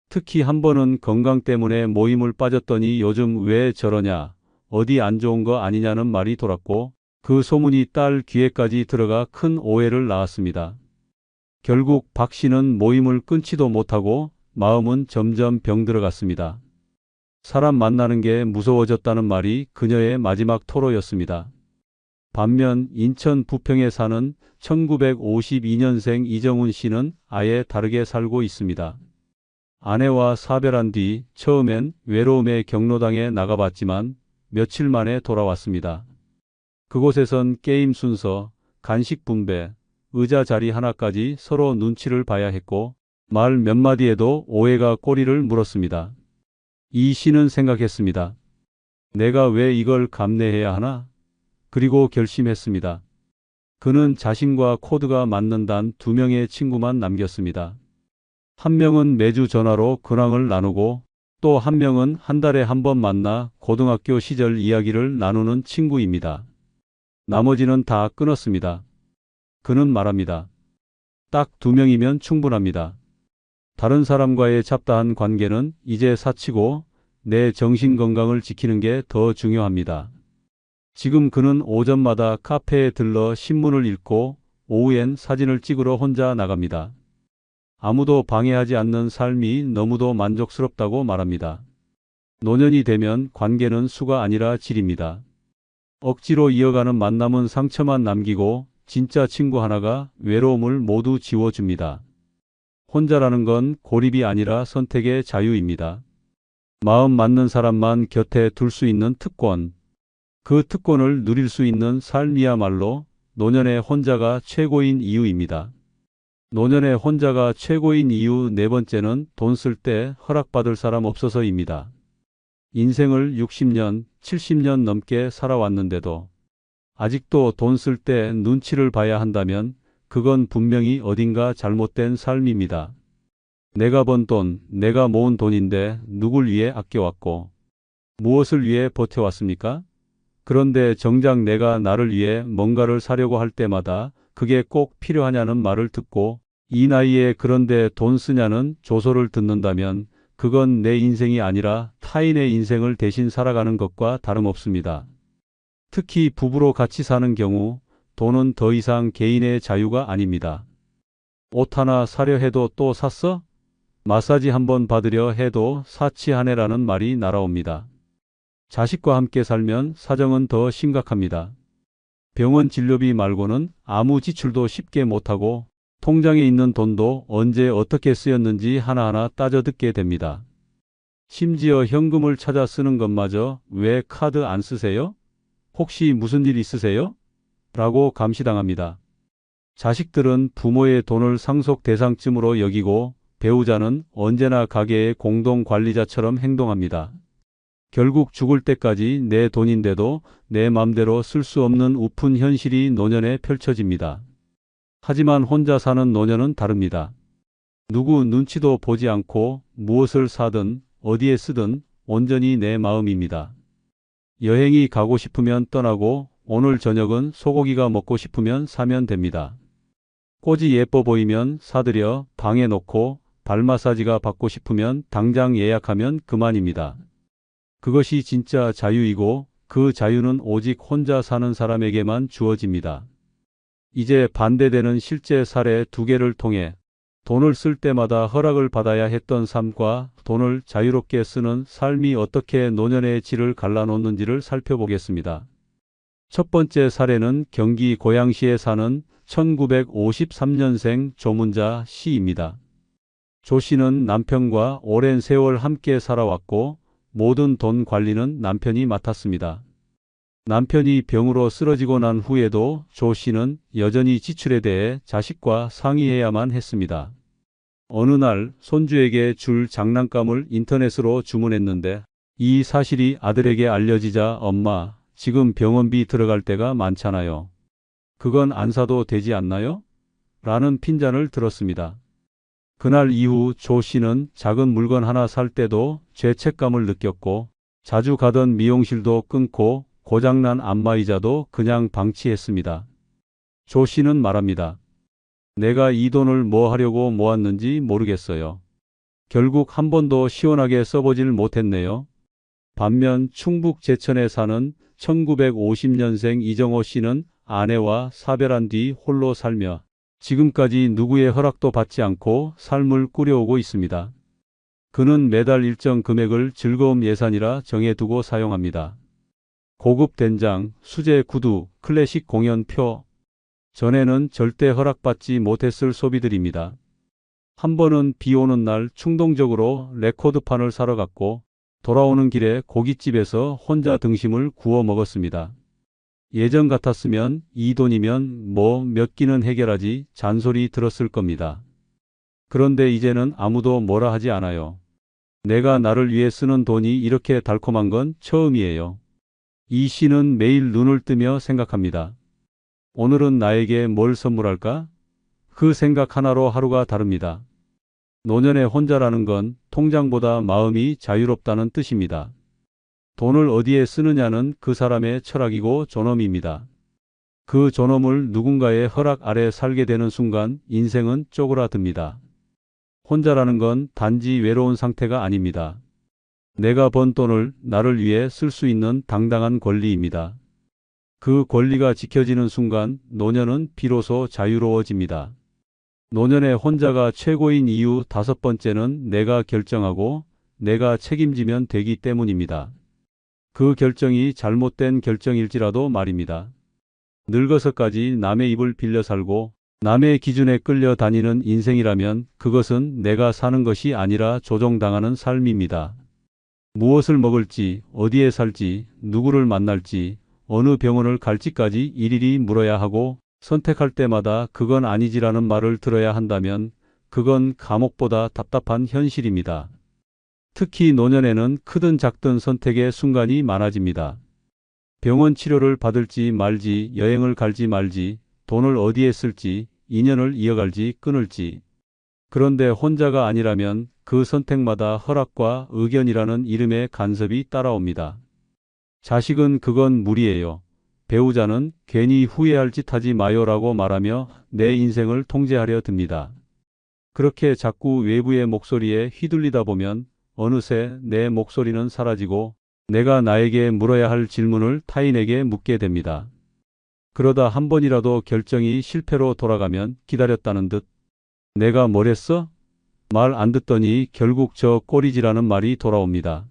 특히 한 번은 건강 때문에 모임을 빠졌더니 요즘 왜 저러냐, 어디 안 좋은 거 아니냐는 말이 돌았고 그 소문이 딸 귀에까지 들어가 큰 오해를 낳았습니다. 결국 박 씨는 모임을 끊지도 못하고 마음은 점점 병들어갔습니다. 사람 만나는 게 무서워졌다는 말이 그녀의 마지막 토로였습니다. 반면 인천 부평에 사는 1952년생 이정훈 씨는 아예 다르게 살고 있습니다. 아내와 사별한 뒤 처음엔 외로움의 경로당에 나가봤지만 며칠 만에 돌아왔습니다. 그곳에선 게임 순서, 간식 분배, 의자 자리 하나까지 서로 눈치를 봐야 했고 말 몇 마디에도 오해가 꼬리를 물었습니다. 이 씨는 생각했습니다. 내가 왜 이걸 감내해야 하나? 그리고 결심했습니다. 그는 자신과 코드가 맞는 단 2명의 친구만 남겼습니다. 한 명은 매주 전화로 근황을 나누고 또 한 명은 한 달에 한 번 만나 고등학교 시절 이야기를 나누는 친구입니다. 나머지는 다 끊었습니다. 그는 말합니다. 딱 2명이면 충분합니다. 다른 사람과의 잡다한 관계는 이제 사치고 내 정신 건강을 지키는 게 더 중요합니다. 지금 그는 오전마다 카페에 들러 신문을 읽고 오후엔 사진을 찍으러 혼자 나갑니다. 아무도 방해하지 않는 삶이 너무도 만족스럽다고 말합니다. 노년이 되면 관계는 수가 아니라 질입니다. 억지로 이어가는 만남은 상처만 남기고 진짜 친구 하나가 외로움을 모두 지워줍니다. 혼자라는 건 고립이 아니라 선택의 자유입니다. 마음 맞는 사람만 곁에 둘 수 있는 특권. 그 특권을 누릴 수 있는 삶이야말로 노년의 혼자가 최고인 이유입니다. 노년의 혼자가 최고인 이유 네 번째는 돈 쓸 때 허락받을 사람 없어서입니다. 인생을 60년, 70년 넘게 살아왔는데도 아직도 돈 쓸 때 눈치를 봐야 한다면 그건 분명히 어딘가 잘못된 삶입니다. 내가 번 돈, 내가 모은 돈인데 누굴 위해 아껴왔고 무엇을 위해 버텨왔습니까? 그런데 정작 내가 나를 위해 뭔가를 사려고 할 때마다 그게 꼭 필요하냐는 말을 듣고 이 나이에 그런데 돈 쓰냐는 조소를 듣는다면 그건 내 인생이 아니라 타인의 인생을 대신 살아가는 것과 다름없습니다. 특히 부부로 같이 사는 경우 돈은 더 이상 개인의 자유가 아닙니다. 옷 하나 사려 해도 또 샀어? 마사지 한번 받으려 해도 사치하네라는 말이 날아옵니다. 자식과 함께 살면 사정은 더 심각합니다. 병원 진료비 말고는 아무 지출도 쉽게 못하고 통장에 있는 돈도 언제 어떻게 쓰였는지 하나하나 따져 듣게 됩니다. 심지어 현금을 찾아 쓰는 것마저 왜 카드 안 쓰세요? 혹시 무슨 일 있으세요? 라고 감시당합니다. 자식들은 부모의 돈을 상속 대상쯤으로 여기고 배우자는 언제나 가게의 공동 관리자처럼 행동합니다. 결국 죽을 때까지 내 돈인데도 내 맘대로 쓸 수 없는 우픈 현실이 노년에 펼쳐집니다. 하지만 혼자 사는 노년은 다릅니다. 누구 눈치도 보지 않고 무엇을 사든 어디에 쓰든 온전히 내 마음입니다. 여행이 가고 싶으면 떠나고 오늘 저녁은 소고기가 먹고 싶으면 사면 됩니다. 꽃이 예뻐 보이면 사들여 방에 놓고 발 마사지가 받고 싶으면 당장 예약하면 그만입니다. 그것이 진짜 자유이고 그 자유는 오직 혼자 사는 사람에게만 주어집니다. 이제 반대되는 실제 사례 두 개를 통해 돈을 쓸 때마다 허락을 받아야 했던 삶과 돈을 자유롭게 쓰는 삶이 어떻게 노년의 질을 갈라놓는지를 살펴보겠습니다. 첫 번째 사례는 경기 고양시에 사는 1953년생 조문자 씨입니다. 조 씨는 남편과 오랜 세월 함께 살아왔고 모든 돈 관리는 남편이 맡았습니다. 남편이 병으로 쓰러지고 난 후에도 조 씨는 여전히 지출에 대해 자식과 상의해야만 했습니다. 어느 날 손주에게 줄 장난감을 인터넷으로 주문했는데 이 사실이 아들에게 알려지자 엄마, 지금 병원비 들어갈 때가 많잖아요. 그건 안 사도 되지 않나요? 라는 핀잔을 들었습니다. 그날 이후 조 씨는 작은 물건 하나 살 때도 죄책감을 느꼈고 자주 가던 미용실도 끊고 고장난 안마의자도 그냥 방치했습니다. 조 씨는 말합니다. 내가 이 돈을 뭐 하려고 모았는지 모르겠어요. 결국 한 번도 시원하게 써보질 못했네요. 반면 충북 제천에 사는 1950년생 이정호 씨는 아내와 사별한 뒤 홀로 살며 지금까지 누구의 허락도 받지 않고 삶을 꾸려오고 있습니다. 그는 매달 일정 금액을 즐거움 예산이라 정해두고 사용합니다. 고급 된장, 수제 구두, 클래식 공연표. 전에는 절대 허락받지 못했을 소비들입니다. 한 번은 비 오는 날 충동적으로 레코드판을 사러 갔고 돌아오는 길에 고깃집에서 혼자 등심을 구워 먹었습니다. 예전 같았으면 이 돈이면 뭐 몇 끼는 해결하지 잔소리 들었을 겁니다. 그런데 이제는 아무도 뭐라 하지 않아요. 내가 나를 위해 쓰는 돈이 이렇게 달콤한 건 처음이에요. 이 씨는 매일 눈을 뜨며 생각합니다. 오늘은 나에게 뭘 선물할까? 그 생각 하나로 하루가 다릅니다. 노년의 혼자라는 건 통장보다 마음이 자유롭다는 뜻입니다. 돈을 어디에 쓰느냐는 그 사람의 철학이고 존엄입니다. 그 존엄을 누군가의 허락 아래 살게 되는 순간 인생은 쪼그라듭니다. 혼자라는 건 단지 외로운 상태가 아닙니다. 내가 번 돈을 나를 위해 쓸 수 있는 당당한 권리입니다. 그 권리가 지켜지는 순간 노년은 비로소 자유로워집니다. 노년의 혼자가 최고인 이유 다섯 번째는 내가 결정하고 내가 책임지면 되기 때문입니다. 그 결정이 잘못된 결정일지라도 말입니다. 늙어서까지 남의 입을 빌려 살고 남의 기준에 끌려 다니는 인생이라면 그것은 내가 사는 것이 아니라 조종당하는 삶입니다. 무엇을 먹을지, 어디에 살지, 누구를 만날지, 어느 병원을 갈지까지 일일이 물어야 하고 선택할 때마다 그건 아니지라는 말을 들어야 한다면 그건 감옥보다 답답한 현실입니다. 특히 노년에는 크든 작든 선택의 순간이 많아집니다. 병원 치료를 받을지 말지, 여행을 갈지 말지, 돈을 어디에 쓸지, 인연을 이어갈지 끊을지. 그런데 혼자가 아니라면 그 선택마다 허락과 의견이라는 이름의 간섭이 따라옵니다. 자식은 그건 무리예요. 배우자는 괜히 후회할 짓 하지 마요라고 말하며 내 인생을 통제하려 듭니다. 그렇게 자꾸 외부의 목소리에 휘둘리다 보면 어느새 내 목소리는 사라지고 내가 나에게 물어야 할 질문을 타인에게 묻게 됩니다. 그러다 한 번이라도 결정이 실패로 돌아가면 기다렸다는 듯 내가 뭘 했어? 말 안 듣더니 결국 저 꼴이지라는 말이 돌아옵니다.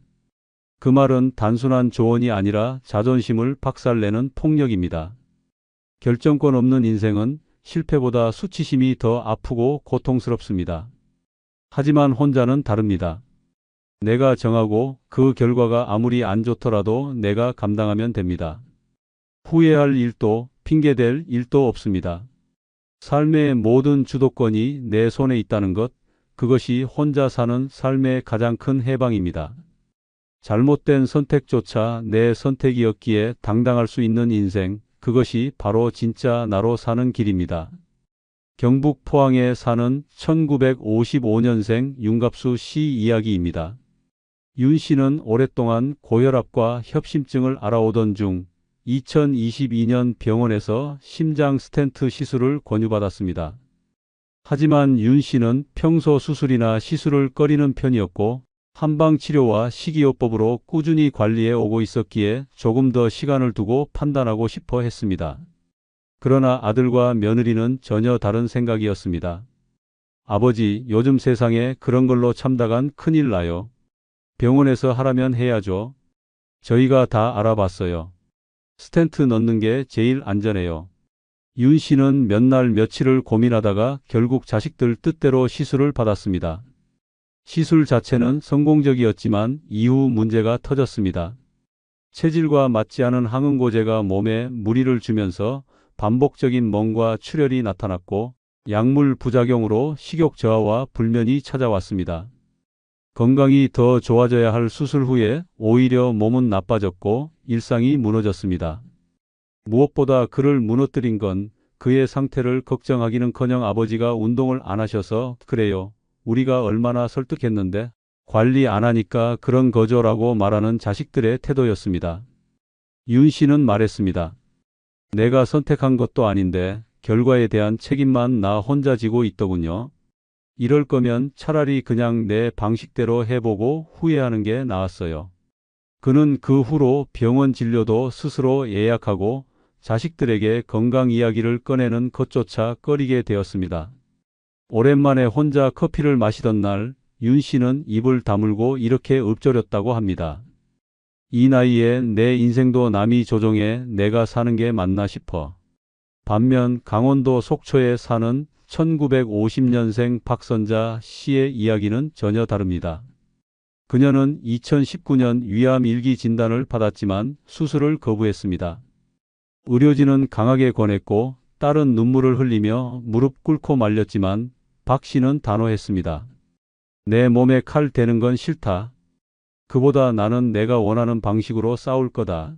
그 말은 단순한 조언이 아니라 자존심을 박살내는 폭력입니다. 결정권 없는 인생은 실패보다 수치심이 더 아프고 고통스럽습니다. 하지만 혼자는 다릅니다. 내가 정하고 그 결과가 아무리 안 좋더라도 내가 감당하면 됩니다. 후회할 일도 핑계댈 일도 없습니다. 삶의 모든 주도권이 내 손에 있다는 것, 그것이 혼자 사는 삶의 가장 큰 해방입니다. 잘못된 선택조차 내 선택이었기에 당당할 수 있는 인생, 그것이 바로 진짜 나로 사는 길입니다. 경북 포항에 사는 1955년생 윤갑수 씨 이야기입니다. 윤 씨는 오랫동안 고혈압과 협심증을 알아오던 중 2022년 병원에서 심장 스텐트 시술을 권유받았습니다. 하지만 윤 씨는 평소 수술이나 시술을 꺼리는 편이었고 한방치료와 식이요법으로 꾸준히 관리해 오고 있었기에 조금 더 시간을 두고 판단하고 싶어 했습니다. 그러나 아들과 며느리는 전혀 다른 생각이었습니다. 아버지, 요즘 세상에 그런 걸로 참다간 큰일 나요. 병원에서 하라면 해야죠. 저희가 다 알아봤어요. 스텐트 넣는 게 제일 안전해요. 윤 씨는 몇 날 며칠을 고민하다가 결국 자식들 뜻대로 시술을 받았습니다. 시술 자체는 성공적이었지만 이후 문제가 터졌습니다. 체질과 맞지 않은 항응고제가 몸에 무리를 주면서 반복적인 멍과 출혈이 나타났고 약물 부작용으로 식욕 저하와 불면이 찾아왔습니다. 건강이 더 좋아져야 할 수술 후에 오히려 몸은 나빠졌고 일상이 무너졌습니다. 무엇보다 그를 무너뜨린 건 그의 상태를 걱정하기는커녕 아버지가 운동을 안 하셔서 그래요. 우리가 얼마나 설득했는데 관리 안 하니까 그런 거죠라고 말하는 자식들의 태도였습니다. 윤 씨는 말했습니다. 내가 선택한 것도 아닌데 결과에 대한 책임만 나 혼자 지고 있더군요. 이럴 거면 차라리 그냥 내 방식대로 해보고 후회하는 게 나았어요. 그는 그 후로 병원 진료도 스스로 예약하고 자식들에게 건강 이야기를 꺼내는 것조차 꺼리게 되었습니다. 오랜만에 혼자 커피를 마시던 날 윤 씨는 입을 다물고 이렇게 읊조렸다고 합니다. 이 나이에 내 인생도 남이 조종해 내가 사는 게 맞나 싶어. 반면 강원도 속초에 사는 1950년생 박선자 씨의 이야기는 전혀 다릅니다. 그녀는 2019년 위암 1기 진단을 받았지만 수술을 거부했습니다. 의료진은 강하게 권했고 딸은 눈물을 흘리며 무릎 꿇고 말렸지만 박 씨는 단호했습니다. 내 몸에 칼 대는 건 싫다. 그보다 나는 내가 원하는 방식으로 싸울 거다.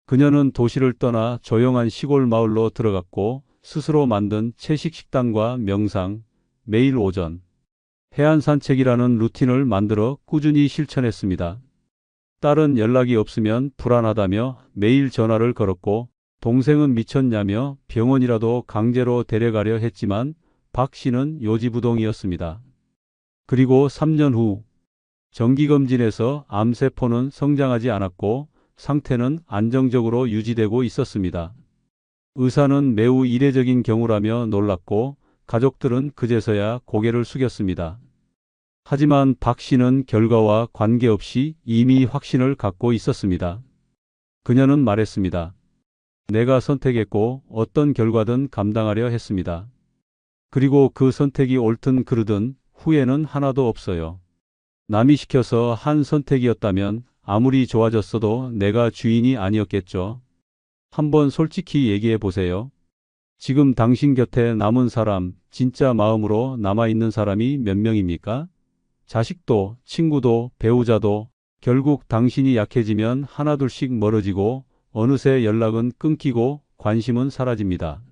그녀는 도시를 떠나 조용한 시골 마을로 들어갔고 스스로 만든 채식 식단과 명상, 매일 오전 해안 산책이라는 루틴을 만들어 꾸준히 실천했습니다. 딸은 연락이 없으면 불안하다며 매일 전화를 걸었고 동생은 미쳤냐며 병원이라도 강제로 데려가려 했지만 박 씨는 요지부동이었습니다. 그리고 3년 후 정기검진에서 암세포는 성장하지 않았고 상태는 안정적으로 유지되고 있었습니다. 의사는 매우 이례적인 경우라며 놀랐고 가족들은 그제서야 고개를 숙였습니다. 하지만 박 씨는 결과와 관계없이 이미 확신을 갖고 있었습니다. 그녀는 말했습니다. 내가 선택했고 어떤 결과든 감당하려 했습니다. 그리고 그 선택이 옳든 그르든 후회는 하나도 없어요. 남이 시켜서 한 선택이었다면 아무리 좋아졌어도 내가 주인이 아니었겠죠. 한번 솔직히 얘기해 보세요. 지금 당신 곁에 남은 사람, 진짜 마음으로 남아있는 사람이 몇 명입니까? 자식도, 친구도, 배우자도 결국 당신이 약해지면 하나둘씩 멀어지고 어느새 연락은 끊기고 관심은 사라집니다.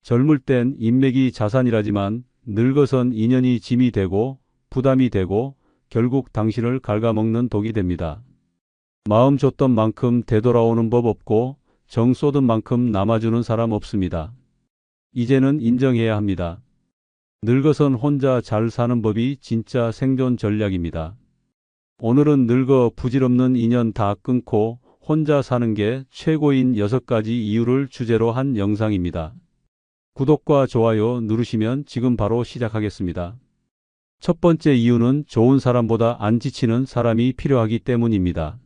젊을 땐 인맥이 자산이라지만 늙어선 인연이 짐이 되고 부담이 되고 결국 당신을 갉아먹는 독이 됩니다. 마음 줬던 만큼 되돌아오는 법 없고 정 쏟은 만큼 남아주는 사람 없습니다. 이제는 인정해야 합니다. 늙어선 혼자 잘 사는 법이 진짜 생존 전략입니다. 오늘은 늙어 부질없는 인연 다 끊고 혼자 사는 게 최고인 6가지 이유를 주제로 한 영상입니다. 구독과 좋아요 누르시면 지금 바로 시작하겠습니다. 첫 번째 이유는 좋은 사람보다 안 지치는 사람이 필요하기 때문입니다.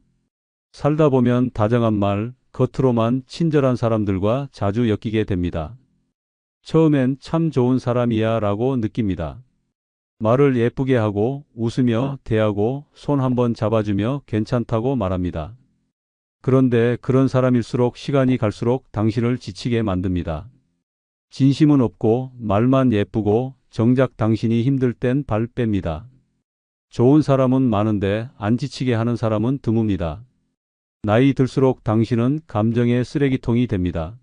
살다 보면 다정한 말, 겉으로만 친절한 사람들과 자주 엮이게 됩니다. 처음엔 참 좋은 사람이야 라고 느낍니다. 말을 예쁘게 하고 웃으며 대하고 손 한번 잡아주며 괜찮다고 말합니다. 그런데 그런 사람일수록 시간이 갈수록 당신을 지치게 만듭니다. 진심은 없고 말만 예쁘고 정작 당신이 힘들 땐 발 뺍니다. 좋은 사람은 많은데 안 지치게 하는 사람은 드뭅니다. 나이 들수록 당신은 감정의 쓰레기통이 됩니다.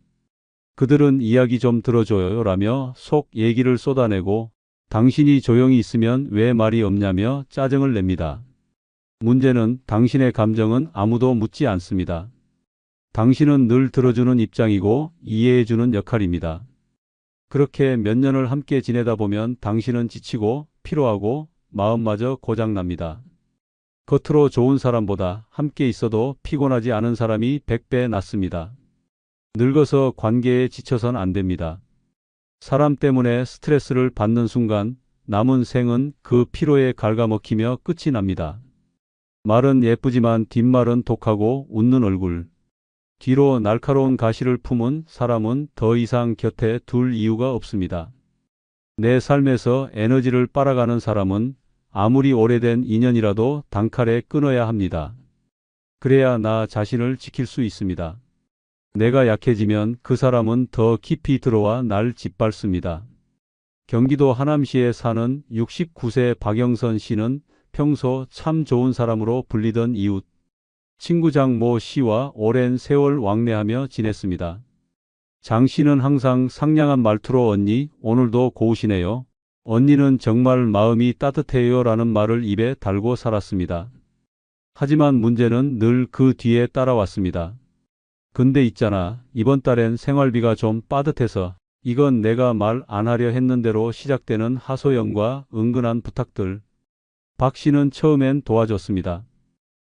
그들은 이야기 좀 들어줘요 라며 속 얘기를 쏟아내고 당신이 조용히 있으면 왜 말이 없냐며 짜증을 냅니다. 문제는 당신의 감정은 아무도 묻지 않습니다. 당신은 늘 들어주는 입장이고 이해해주는 역할입니다. 그렇게 몇 년을 함께 지내다 보면 당신은 지치고 피로하고 마음마저 고장납니다. 겉으로 좋은 사람보다 함께 있어도 피곤하지 않은 사람이 100배 낫습니다. 늙어서 관계에 지쳐선 안 됩니다. 사람 때문에 스트레스를 받는 순간 남은 생은 그 피로에 갉아먹히며 끝이 납니다. 말은 예쁘지만 뒷말은 독하고 웃는 얼굴. 뒤로 날카로운 가시를 품은 사람은 더 이상 곁에 둘 이유가 없습니다. 내 삶에서 에너지를 빨아가는 사람은 아무리 오래된 인연이라도 단칼에 끊어야 합니다. 그래야 나 자신을 지킬 수 있습니다. 내가 약해지면 그 사람은 더 깊이 들어와 날 짓밟습니다. 경기도 하남시에 사는 69세 박영선 씨는 평소 참 좋은 사람으로 불리던 이웃, 친구 장 모 씨와 오랜 세월 왕래하며 지냈습니다. 장 씨는 항상 상냥한 말투로 언니, 오늘도 고우시네요. 언니는 정말 마음이 따뜻해요 라는 말을 입에 달고 살았습니다. 하지만 문제는 늘 그 뒤에 따라왔습니다. 근데 있잖아, 이번 달엔 생활비가 좀 빠듯해서 이건 내가 말 안 하려 했는 대로 시작되는 하소연과 은근한 부탁들. 박 씨는 처음엔 도와줬습니다.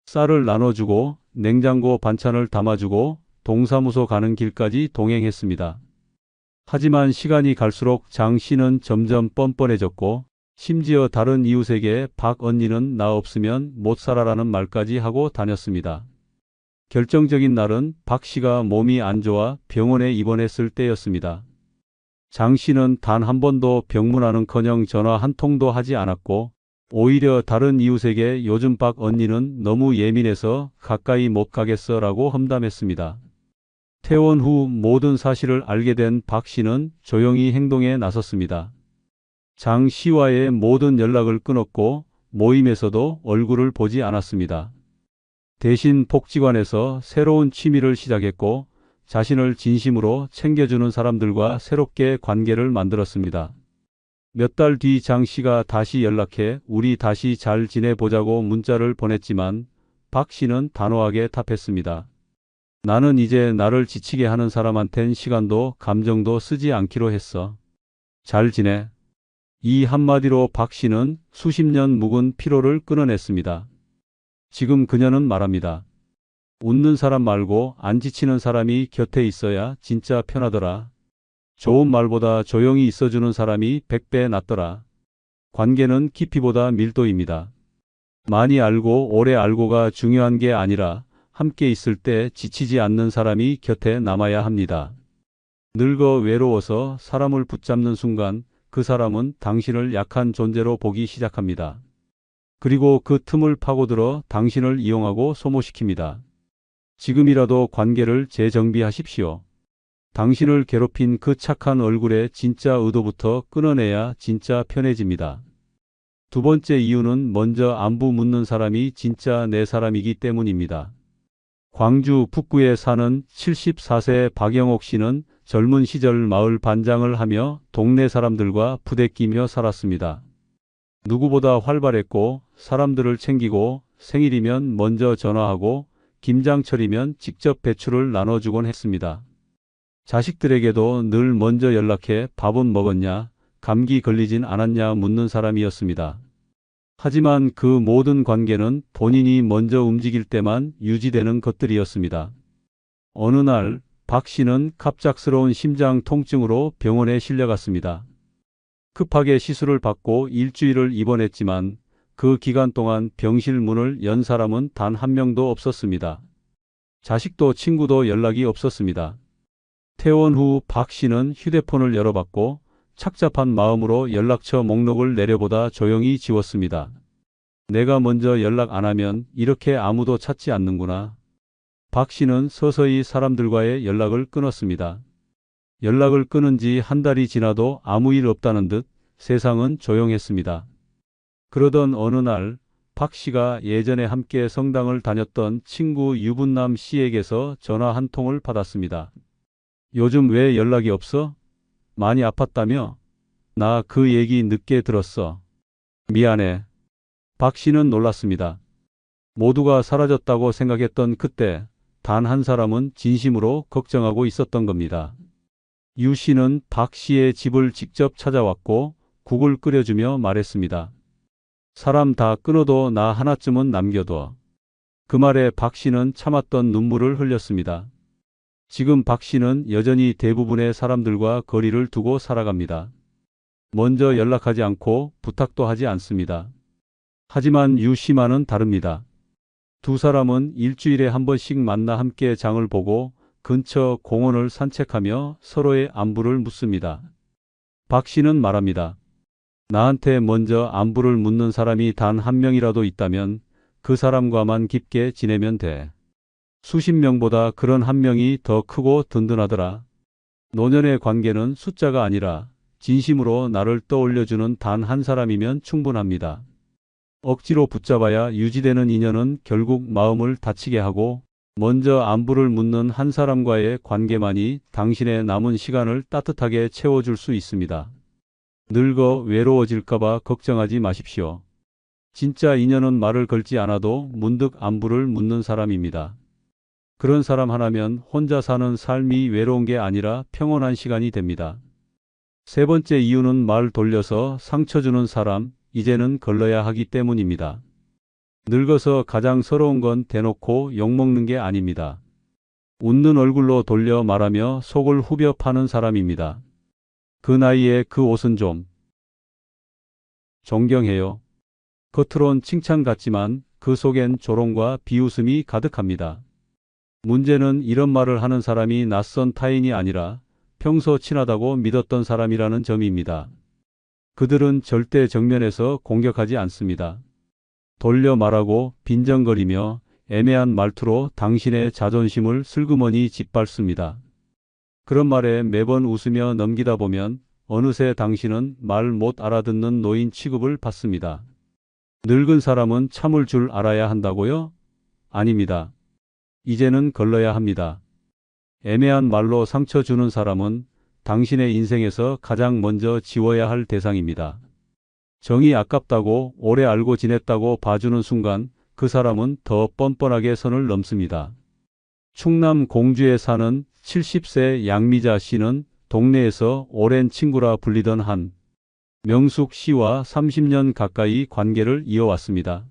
쌀을 나눠주고 냉장고 반찬을 담아주고 동사무소 가는 길까지 동행했습니다. 하지만 시간이 갈수록 장 씨는 점점 뻔뻔해졌고 심지어 다른 이웃에게 박 언니는 나 없으면 못 살아라는 말까지 하고 다녔습니다. 결정적인 날은 박 씨가 몸이 안 좋아 병원에 입원했을 때였습니다. 장 씨는 단 한 번도 병문안은커녕 전화 한 통도 하지 않았고 오히려 다른 이웃에게 요즘 박 언니는 너무 예민해서 가까이 못 가겠어 라고 험담했습니다. 퇴원 후 모든 사실을 알게 된 박 씨는 조용히 행동에 나섰습니다. 장 씨와의 모든 연락을 끊었고 모임에서도 얼굴을 보지 않았습니다. 대신 복지관에서 새로운 취미를 시작했고 자신을 진심으로 챙겨주는 사람들과 새롭게 관계를 만들었습니다. 몇 달 뒤 장 씨가 다시 연락해 우리 다시 잘 지내보자고 문자를 보냈지만 박 씨는 단호하게 답했습니다. 나는 이제 나를 지치게 하는 사람한텐 시간도 감정도 쓰지 않기로 했어. 잘 지내. 이 한마디로 박 씨는 수십 년 묵은 피로를 끊어냈습니다. 지금 그녀는 말합니다. 웃는 사람 말고 안 지치는 사람이 곁에 있어야 진짜 편하더라. 좋은 말보다 조용히 있어주는 사람이 100배 낫더라. 관계는 깊이보다 밀도입니다. 많이 알고 오래 알고가 중요한 게 아니라 함께 있을 때 지치지 않는 사람이 곁에 남아야 합니다. 늙어 외로워서 사람을 붙잡는 순간 그 사람은 당신을 약한 존재로 보기 시작합니다. 그리고 그 틈을 파고들어 당신을 이용하고 소모시킵니다. 지금이라도 관계를 재정비하십시오. 당신을 괴롭힌 그 착한 얼굴의 진짜 의도부터 끊어내야 진짜 편해집니다. 두 번째 이유는 먼저 안부 묻는 사람이 진짜 내 사람이기 때문입니다. 광주 북구에 사는 74세 박영옥 씨는 젊은 시절 마을 반장을 하며 동네 사람들과 부대끼며 살았습니다. 누구보다 활발했고 사람들을 챙기고 생일이면 먼저 전화하고 김장철이면 직접 배추를 나눠주곤 했습니다. 자식들에게도 늘 먼저 연락해 밥은 먹었냐, 감기 걸리진 않았냐 묻는 사람이었습니다. 하지만 그 모든 관계는 본인이 먼저 움직일 때만 유지되는 것들이었습니다. 어느 날 박 씨는 갑작스러운 심장 통증으로 병원에 실려갔습니다. 급하게 시술을 받고 일주일을 입원했지만 그 기간 동안 병실 문을 연 사람은 단 한 명도 없었습니다. 자식도 친구도 연락이 없었습니다. 퇴원 후 박 씨는 휴대폰을 열어봤고 착잡한 마음으로 연락처 목록을 내려보다 조용히 지웠습니다. 내가 먼저 연락 안 하면 이렇게 아무도 찾지 않는구나. 박 씨는 서서히 사람들과의 연락을 끊었습니다. 연락을 끊은 지 한 달이 지나도 아무 일 없다는 듯 세상은 조용했습니다. 그러던 어느 날 박 씨가 예전에 함께 성당을 다녔던 친구 유분남 씨에게서 전화 한 통을 받았습니다. 요즘 왜 연락이 없어? 많이 아팠다며? 나 그 얘기 늦게 들었어. 미안해. 박 씨는 놀랐습니다. 모두가 사라졌다고 생각했던 그때 단 한 사람은 진심으로 걱정하고 있었던 겁니다. 유 씨는 박 씨의 집을 직접 찾아왔고 국을 끓여주며 말했습니다. 사람 다 끊어도 나 하나쯤은 남겨둬. 그 말에 박 씨는 참았던 눈물을 흘렸습니다. 지금 박 씨는 여전히 대부분의 사람들과 거리를 두고 살아갑니다. 먼저 연락하지 않고 부탁도 하지 않습니다. 하지만 유 씨만은 다릅니다. 두 사람은 일주일에 한 번씩 만나 함께 장을 보고 근처 공원을 산책하며 서로의 안부를 묻습니다. 박 씨는 말합니다. 나한테 먼저 안부를 묻는 사람이 단 한 명이라도 있다면 그 사람과만 깊게 지내면 돼. 수십 명보다 그런 한 명이 더 크고 든든하더라. 노년의 관계는 숫자가 아니라 진심으로 나를 떠올려주는 단 한 사람이면 충분합니다. 억지로 붙잡아야 유지되는 인연은 결국 마음을 다치게 하고 먼저 안부를 묻는 한 사람과의 관계만이 당신의 남은 시간을 따뜻하게 채워줄 수 있습니다. 늙어 외로워질까봐 걱정하지 마십시오. 진짜 인연은 말을 걸지 않아도 문득 안부를 묻는 사람입니다. 그런 사람 하나면 혼자 사는 삶이 외로운 게 아니라 평온한 시간이 됩니다. 세 번째 이유는 말 돌려서 상처 주는 사람, 이제는 걸러야 하기 때문입니다. 늙어서 가장 서러운 건 대놓고 욕먹는 게 아닙니다. 웃는 얼굴로 돌려 말하며 속을 후벼 파는 사람입니다. 그 나이에 그 옷은 좀 존경해요. 겉으론 칭찬 같지만 그 속엔 조롱과 비웃음이 가득합니다. 문제는 이런 말을 하는 사람이 낯선 타인이 아니라 평소 친하다고 믿었던 사람이라는 점입니다. 그들은 절대 정면에서 공격하지 않습니다. 돌려 말하고 빈정거리며 애매한 말투로 당신의 자존심을 슬그머니 짓밟습니다. 그런 말에 매번 웃으며 넘기다 보면 어느새 당신은 말 못 알아듣는 노인 취급을 받습니다. 늙은 사람은 참을 줄 알아야 한다고요? 아닙니다. 이제는 걸러야 합니다. 애매한 말로 상처 주는 사람은 당신의 인생에서 가장 먼저 지워야 할 대상입니다. 정이 아깝다고 오래 알고 지냈다고 봐주는 순간 그 사람은 더 뻔뻔하게 선을 넘습니다. 충남 공주에 사는 70세 양미자 씨는 동네에서 오랜 친구라 불리던 한 명숙 씨와 30년 가까이 관계를 이어왔습니다.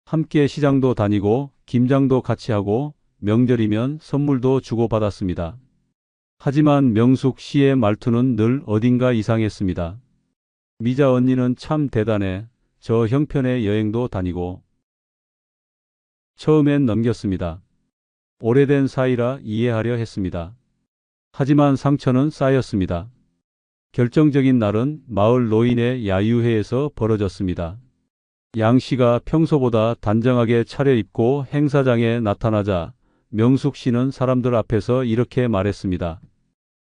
함께 시장도 다니고 김장도 같이 하고 명절이면 선물도 주고받았습니다. 하지만 명숙 씨의 말투는 늘 어딘가 이상했습니다. 미자 언니는 참 대단해. 저 형편의 여행도 다니고. 처음엔 넘겼습니다. 오래된 사이라 이해하려 했습니다. 하지만 상처는 쌓였습니다. 결정적인 날은 마을 노인의 야유회에서 벌어졌습니다. 양 씨가 평소보다 단정하게 차려입고 행사장에 나타나자 명숙 씨는 사람들 앞에서 이렇게 말했습니다.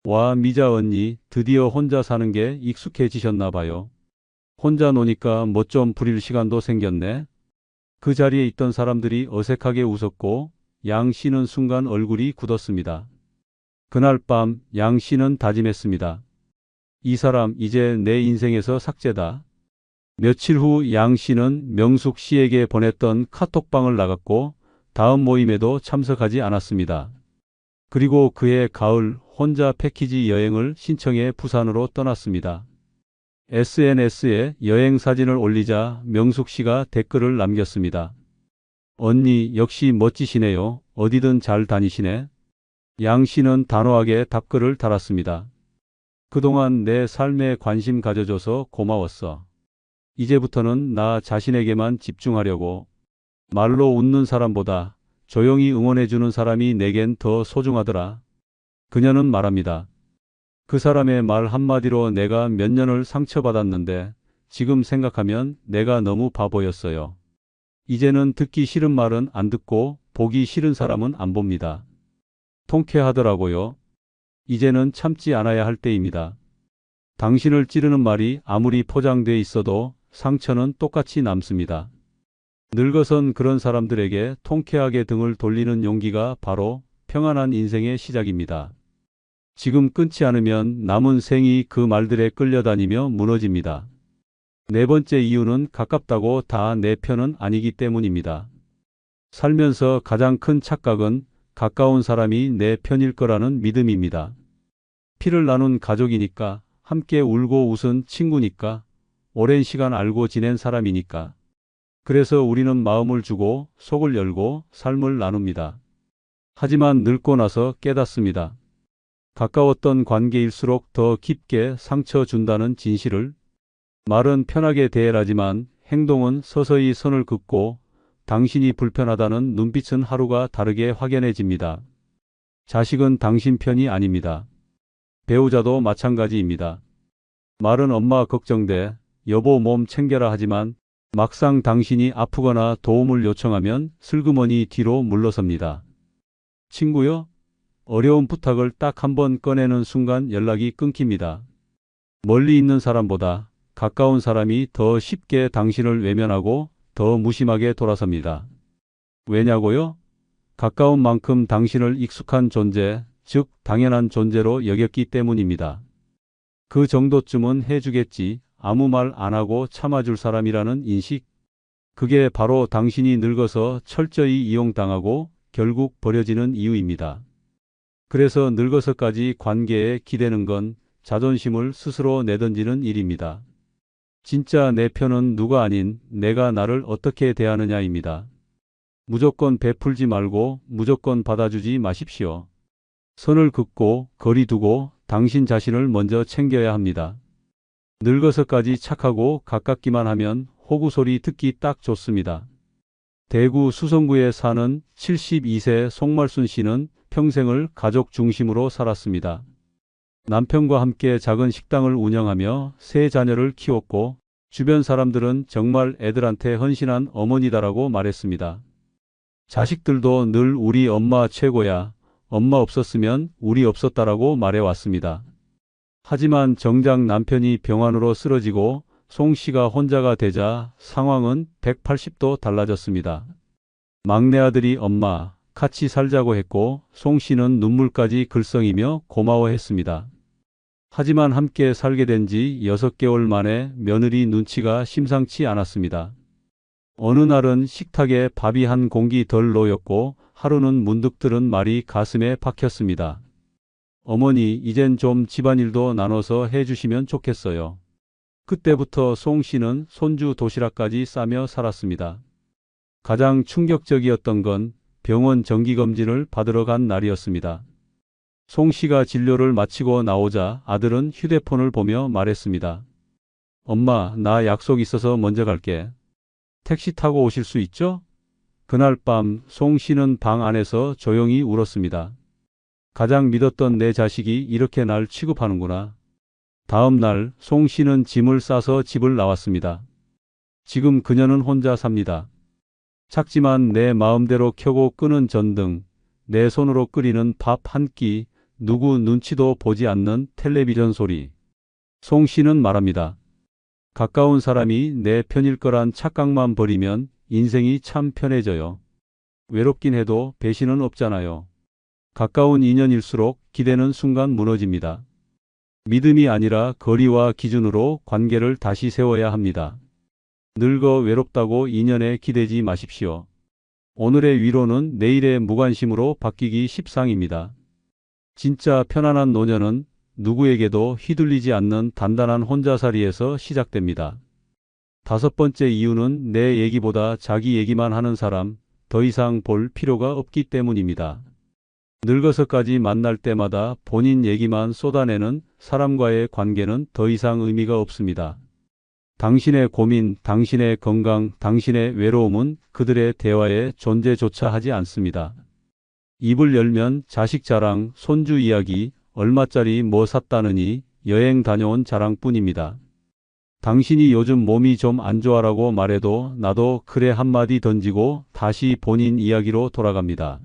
와, 미자 언니, 드디어 혼자 사는 게 익숙해지셨나 봐요. 혼자 노니까 뭐 좀 부릴 시간도 생겼네. 그 자리에 있던 사람들이 어색하게 웃었고 양 씨는 순간 얼굴이 굳었습니다. 그날 밤 양 씨는 다짐했습니다. 이 사람 이제 내 인생에서 삭제다. 며칠 후 양 씨는 명숙 씨에게 보냈던 카톡방을 나갔고 다음 모임에도 참석하지 않았습니다. 그리고 그해 가을 혼자 패키지 여행을 신청해 부산으로 떠났습니다. SNS에 여행 사진을 올리자 명숙 씨가 댓글을 남겼습니다. 언니 역시 멋지시네요. 어디든 잘 다니시네. 양 씨는 단호하게 답글을 달았습니다. 그동안 내 삶에 관심 가져줘서 고마웠어. 이제부터는 나 자신에게만 집중하려고. 말로 웃는 사람보다 조용히 응원해주는 사람이 내겐 더 소중하더라. 그녀는 말합니다. 그 사람의 말 한마디로 내가 몇 년을 상처받았는데 지금 생각하면 내가 너무 바보였어요. 이제는 듣기 싫은 말은 안 듣고 보기 싫은 사람은 안 봅니다. 통쾌하더라고요. 이제는 참지 않아야 할 때입니다. 당신을 찌르는 말이 아무리 포장돼 있어도 상처는 똑같이 남습니다. 늙어선 그런 사람들에게 통쾌하게 등을 돌리는 용기가 바로 평안한 인생의 시작입니다. 지금 끊지 않으면 남은 생이 그 말들에 끌려다니며 무너집니다. 네 번째 이유는 가깝다고 다 내 편은 아니기 때문입니다. 살면서 가장 큰 착각은 가까운 사람이 내 편일 거라는 믿음입니다. 피를 나눈 가족이니까, 함께 울고 웃은 친구니까, 오랜 시간 알고 지낸 사람이니까. 그래서 우리는 마음을 주고 속을 열고 삶을 나눕니다. 하지만 늙고 나서 깨닫습니다. 가까웠던 관계일수록 더 깊게 상처 준다는 진실을. 말은 편하게 대해라지만 행동은 서서히 선을 긋고 당신이 불편하다는 눈빛은 하루가 다르게 확연해집니다. 자식은 당신 편이 아닙니다. 배우자도 마찬가지입니다. 말은 엄마 걱정돼, 여보 몸 챙겨라 하지만 막상 당신이 아프거나 도움을 요청하면 슬그머니 뒤로 물러섭니다. 친구요? 어려운 부탁을 딱 한 번 꺼내는 순간 연락이 끊깁니다. 멀리 있는 사람보다 가까운 사람이 더 쉽게 당신을 외면하고 더 무심하게 돌아섭니다. 왜냐고요? 가까운 만큼 당신을 익숙한 존재, 즉 당연한 존재로 여겼기 때문입니다. 그 정도쯤은 해주겠지, 아무 말 안 하고 참아줄 사람이라는 인식. 그게 바로 당신이 늙어서 철저히 이용당하고 결국 버려지는 이유입니다. 그래서 늙어서까지 관계에 기대는 건 자존심을 스스로 내던지는 일입니다. 진짜 내 편은 누가 아닌 내가 나를 어떻게 대하느냐입니다. 무조건 베풀지 말고 무조건 받아주지 마십시오. 선을 긋고 거리 두고 당신 자신을 먼저 챙겨야 합니다. 늙어서까지 착하고 가깝기만 하면 호구 소리 듣기 딱 좋습니다. 대구 수성구에 사는 72세 송말순 씨는 평생을 가족 중심으로 살았습니다. 남편과 함께 작은 식당을 운영하며 세 자녀를 키웠고 주변 사람들은 정말 애들한테 헌신한 어머니다라고 말했습니다. 자식들도 늘 우리 엄마 최고야, 엄마 없었으면 우리 없었다라고 말해왔습니다. 하지만 정작 남편이 병환으로 쓰러지고 송 씨가 혼자가 되자 상황은 180도 달라졌습니다. 막내 아들이 엄마, 같이 살자고 했고 송 씨는 눈물까지 글썽이며 고마워했습니다. 하지만 함께 살게 된 지 6개월 만에 며느리 눈치가 심상치 않았습니다. 어느 날은 식탁에 밥이 한 공기 덜 놓였고 하루는 문득 들은 말이 가슴에 박혔습니다. 어머니, 이젠 좀 집안일도 나눠서 해주시면 좋겠어요. 그때부터 송 씨는 손주 도시락까지 싸며 살았습니다. 가장 충격적이었던 건 병원 정기검진을 받으러 간 날이었습니다. 송 씨가 진료를 마치고 나오자 아들은 휴대폰을 보며 말했습니다. 엄마, 나 약속 있어서 먼저 갈게. 택시 타고 오실 수 있죠? 그날 밤 송 씨는 방 안에서 조용히 울었습니다. 가장 믿었던 내 자식이 이렇게 날 취급하는구나. 다음 날 송 씨는 짐을 싸서 집을 나왔습니다. 지금 그녀는 혼자 삽니다. 작지만 내 마음대로 켜고 끄는 전등, 내 손으로 끓이는 밥 한 끼, 누구 눈치도 보지 않는 텔레비전 소리. 송 씨는 말합니다. 가까운 사람이 내 편일 거란 착각만 버리면 인생이 참 편해져요. 외롭긴 해도 배신은 없잖아요. 가까운 인연일수록 기대는 순간 무너집니다. 믿음이 아니라 거리와 기준으로 관계를 다시 세워야 합니다. 늙어 외롭다고 인연에 기대지 마십시오. 오늘의 위로는 내일의 무관심으로 바뀌기 십상입니다. 진짜 편안한 노년은 누구에게도 휘둘리지 않는 단단한 혼자살이에서 시작됩니다. 다섯 번째 이유는 내 얘기보다 자기 얘기만 하는 사람, 더 이상 볼 필요가 없기 때문입니다. 늙어서까지 만날 때마다 본인 얘기만 쏟아내는 사람과의 관계는 더 이상 의미가 없습니다. 당신의 고민, 당신의 건강, 당신의 외로움은 그들의 대화에 존재조차 하지 않습니다. 입을 열면 자식 자랑, 손주 이야기, 얼마짜리 뭐 샀다느니, 여행 다녀온 자랑뿐입니다. 당신이 요즘 몸이 좀 안 좋아라고 말해도 나도 그래 한마디 던지고 다시 본인 이야기로 돌아갑니다.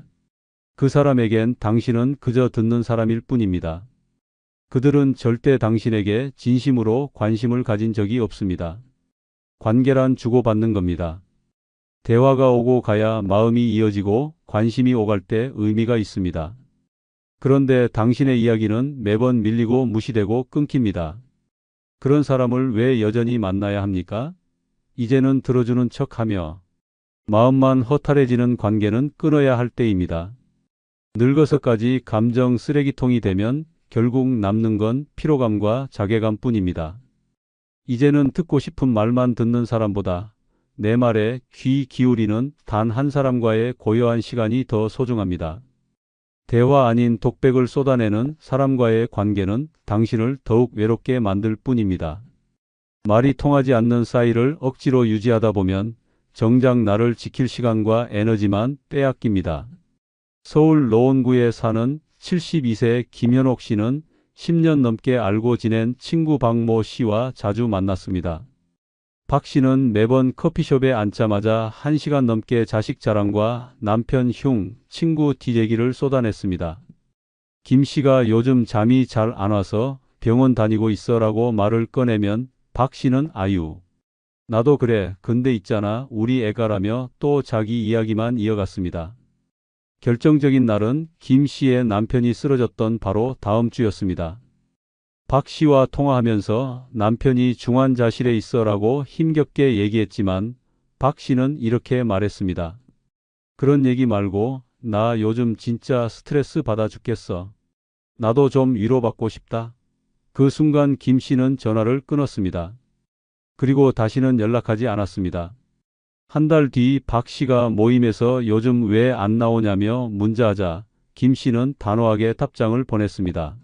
그 사람에겐 당신은 그저 듣는 사람일 뿐입니다. 그들은 절대 당신에게 진심으로 관심을 가진 적이 없습니다. 관계란 주고받는 겁니다. 대화가 오고 가야 마음이 이어지고 관심이 오갈 때 의미가 있습니다. 그런데 당신의 이야기는 매번 밀리고 무시되고 끊깁니다. 그런 사람을 왜 여전히 만나야 합니까? 이제는 들어주는 척하며 마음만 허탈해지는 관계는 끊어야 할 때입니다. 늙어서까지 감정 쓰레기통이 되면 결국 남는 건 피로감과 자괴감뿐입니다. 이제는 듣고 싶은 말만 듣는 사람보다 내 말에 귀 기울이는 단 한 사람과의 고요한 시간이 더 소중합니다. 대화 아닌 독백을 쏟아내는 사람과의 관계는 당신을 더욱 외롭게 만들 뿐입니다. 말이 통하지 않는 사이를 억지로 유지하다 보면 정작 나를 지킬 시간과 에너지만 빼앗깁니다. 서울 노원구에 사는 72세 김현옥 씨는 10년 넘게 알고 지낸 친구 박모 씨와 자주 만났습니다. 박 씨는 매번 커피숍에 앉자마자 1시간 넘게 자식 자랑과 남편 흉, 친구 뒷얘기를 쏟아냈습니다. 김 씨가 요즘 잠이 잘 안 와서 병원 다니고 있어라고 말을 꺼내면 박 씨는 아유, 나도 그래, 근데 있잖아, 우리 애가라며 또 자기 이야기만 이어갔습니다. 결정적인 날은 김 씨의 남편이 쓰러졌던 바로 다음 주였습니다. 박 씨와 통화하면서 남편이 중환자실에 있어라고 힘겹게 얘기했지만 박 씨는 이렇게 말했습니다. 그런 얘기 말고 나 요즘 진짜 스트레스 받아 죽겠어. 나도 좀 위로받고 싶다. 그 순간 김 씨는 전화를 끊었습니다. 그리고 다시는 연락하지 않았습니다. 한 달 뒤 박 씨가 모임에서 요즘 왜 안 나오냐며 문자하자 김 씨는 단호하게 답장을 보냈습니다.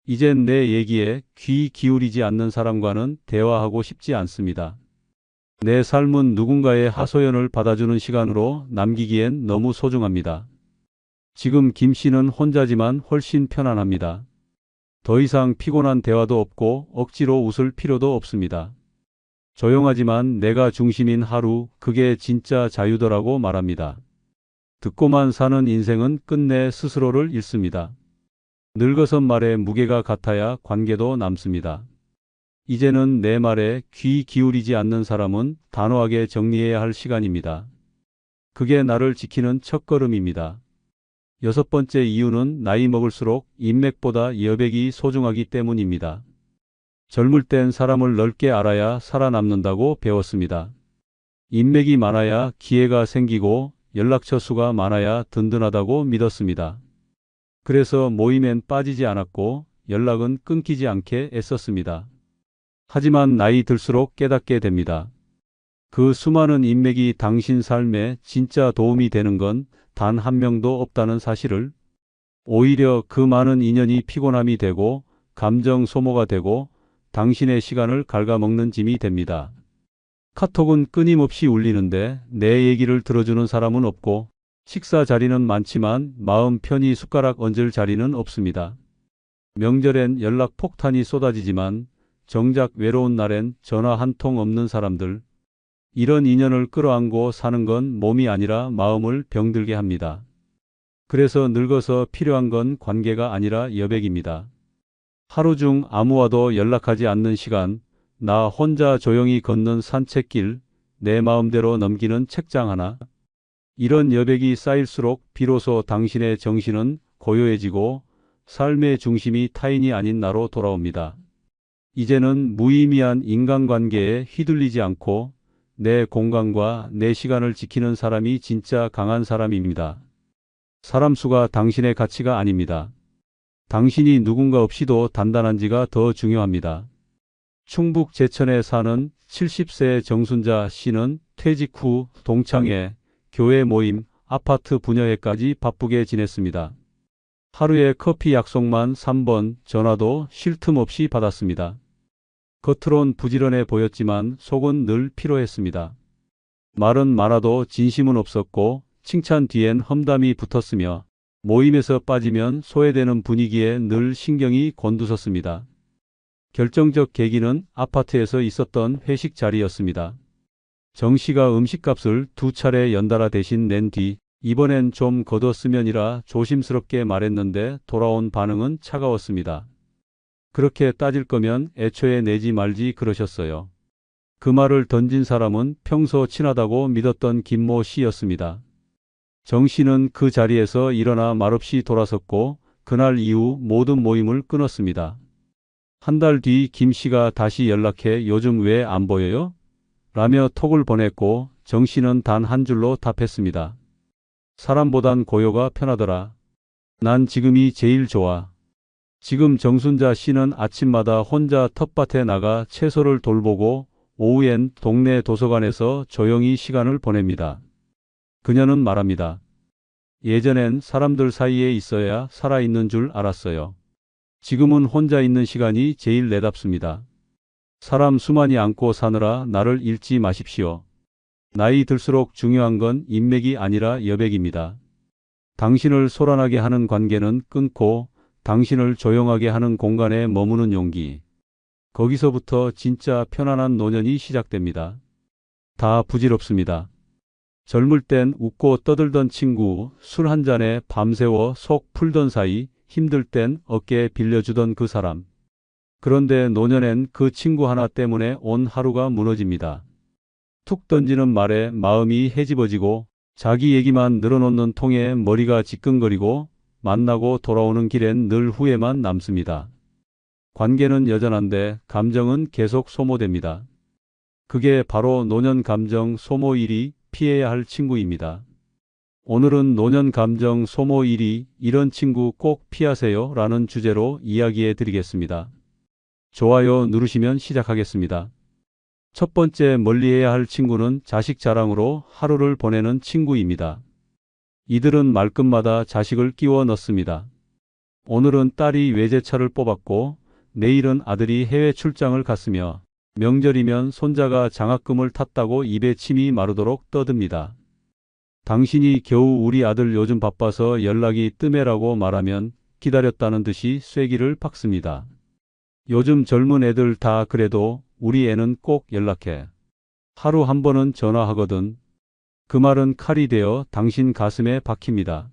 이젠 내 얘기에 귀 기울이지 않는 사람과는 대화하고 싶지 않습니다. 내 삶은 누군가의 하소연을 받아주는 시간으로 남기기엔 너무 소중합니다. 지금 김 씨는 혼자지만 훨씬 편안합니다. 더 이상 피곤한 대화도 없고 억지로 웃을 필요도 없습니다. 조용하지만 내가 중심인 하루, 그게 진짜 자유더라고 말합니다. 듣고만 사는 인생은 끝내 스스로를 잃습니다. 늙어선 말에 무게가 같아야 관계도 남습니다. 이제는 내 말에 귀 기울이지 않는 사람은 단호하게 정리해야 할 시간입니다. 그게 나를 지키는 첫걸음입니다. 여섯 번째 이유는 나이 먹을수록 인맥보다 여백이 소중하기 때문입니다. 젊을 땐 사람을 넓게 알아야 살아남는다고 배웠습니다. 인맥이 많아야 기회가 생기고 연락처 수가 많아야 든든하다고 믿었습니다. 그래서 모임엔 빠지지 않았고 연락은 끊기지 않게 애썼습니다. 하지만 나이 들수록 깨닫게 됩니다. 그 수많은 인맥이 당신 삶에 진짜 도움이 되는 건 단 한 명도 없다는 사실을. 오히려 그 많은 인연이 피곤함이 되고 감정 소모가 되고 당신의 시간을 갉아먹는 짐이 됩니다. 카톡은 끊임없이 울리는데 내 얘기를 들어주는 사람은 없고 식사 자리는 많지만 마음 편히 숟가락 얹을 자리는 없습니다. 명절엔 연락 폭탄이 쏟아지지만 정작 외로운 날엔 전화 한 통 없는 사람들. 이런 인연을 끌어안고 사는 건 몸이 아니라 마음을 병들게 합니다. 그래서 늙어서 필요한 건 관계가 아니라 여백입니다. 하루 중 아무와도 연락하지 않는 시간, 나 혼자 조용히 걷는 산책길, 내 마음대로 넘기는 책장 하나. 이런 여백이 쌓일수록 비로소 당신의 정신은 고요해지고 삶의 중심이 타인이 아닌 나로 돌아옵니다. 이제는 무의미한 인간관계에 휘둘리지 않고 내 공간과 내 시간을 지키는 사람이 진짜 강한 사람입니다. 사람 수가 당신의 가치가 아닙니다. 당신이 누군가 없이도 단단한지가 더 중요합니다. 충북 제천에 사는 70세 정순자 씨는 퇴직 후 동창회, 교회 모임, 아파트 분여회까지 바쁘게 지냈습니다. 하루에 커피 약속만 3번, 전화도 쉴 틈 없이 받았습니다. 겉으론 부지런해 보였지만 속은 늘 피로했습니다. 말은 많아도 진심은 없었고 칭찬 뒤엔 험담이 붙었으며 모임에서 빠지면 소외되는 분위기에 늘 신경이 곤두섰습니다. 결정적 계기는 아파트에서 있었던 회식 자리였습니다. 정 씨가 음식값을 2차례 연달아 대신 낸 뒤 이번엔 좀 거뒀으면이라 조심스럽게 말했는데 돌아온 반응은 차가웠습니다. 그렇게 따질 거면 애초에 내지 말지 그러셨어요. 그 말을 던진 사람은 평소 친하다고 믿었던 김모 씨였습니다. 정 씨는 그 자리에서 일어나 말없이 돌아섰고 그날 이후 모든 모임을 끊었습니다. 한 달 뒤 김 씨가 다시 연락해 요즘 왜 안 보여요? 라며 톡을 보냈고 정 씨는 단 한 줄로 답했습니다. 사람보단 고요가 편하더라. 난 지금이 제일 좋아. 지금 정순자 씨는 아침마다 혼자 텃밭에 나가 채소를 돌보고 오후엔 동네 도서관에서 조용히 시간을 보냅니다. 그녀는 말합니다. 예전엔 사람들 사이에 있어야 살아있는 줄 알았어요. 지금은 혼자 있는 시간이 제일 내답습니다. 사람 수많이 안고 사느라 나를 잃지 마십시오. 나이 들수록 중요한 건 인맥이 아니라 여백입니다. 당신을 소란하게 하는 관계는 끊고 당신을 조용하게 하는 공간에 머무는 용기. 거기서부터 진짜 편안한 노년이 시작됩니다. 다 부질없습니다. 젊을 땐 웃고 떠들던 친구, 술 한 잔에 밤새워 속 풀던 사이, 힘들 땐 어깨에 빌려주던 그 사람. 그런데 노년엔 그 친구 하나 때문에 온 하루가 무너집니다. 툭 던지는 말에 마음이 헤집어지고 자기 얘기만 늘어놓는 통에 머리가 지끈거리고 만나고 돌아오는 길엔 늘 후회만 남습니다. 관계는 여전한데 감정은 계속 소모됩니다. 그게 바로 노년 감정 소모 1위 피해야 할 친구입니다. 오늘은 노년 감정 소모 1위 이런 친구 꼭 피하세요 라는 주제로 이야기해 드리겠습니다. 좋아요 누르시면 시작하겠습니다. 첫 번째 멀리해야 할 친구는 자식 자랑으로 하루를 보내는 친구입니다. 이들은 말끝마다 자식을 끼워 넣습니다. 오늘은 딸이 외제차를 뽑았고 내일은 아들이 해외 출장을 갔으며 명절이면 손자가 장학금을 탔다고 입에 침이 마르도록 떠듭니다. 당신이 겨우 우리 아들 요즘 바빠서 연락이 뜸해라고 말하면 기다렸다는 듯이 쐐기를 박습니다. 요즘 젊은 애들 다 그래도 우리 애는 꼭 연락해. 하루 한 번은 전화하거든. 그 말은 칼이 되어 당신 가슴에 박힙니다.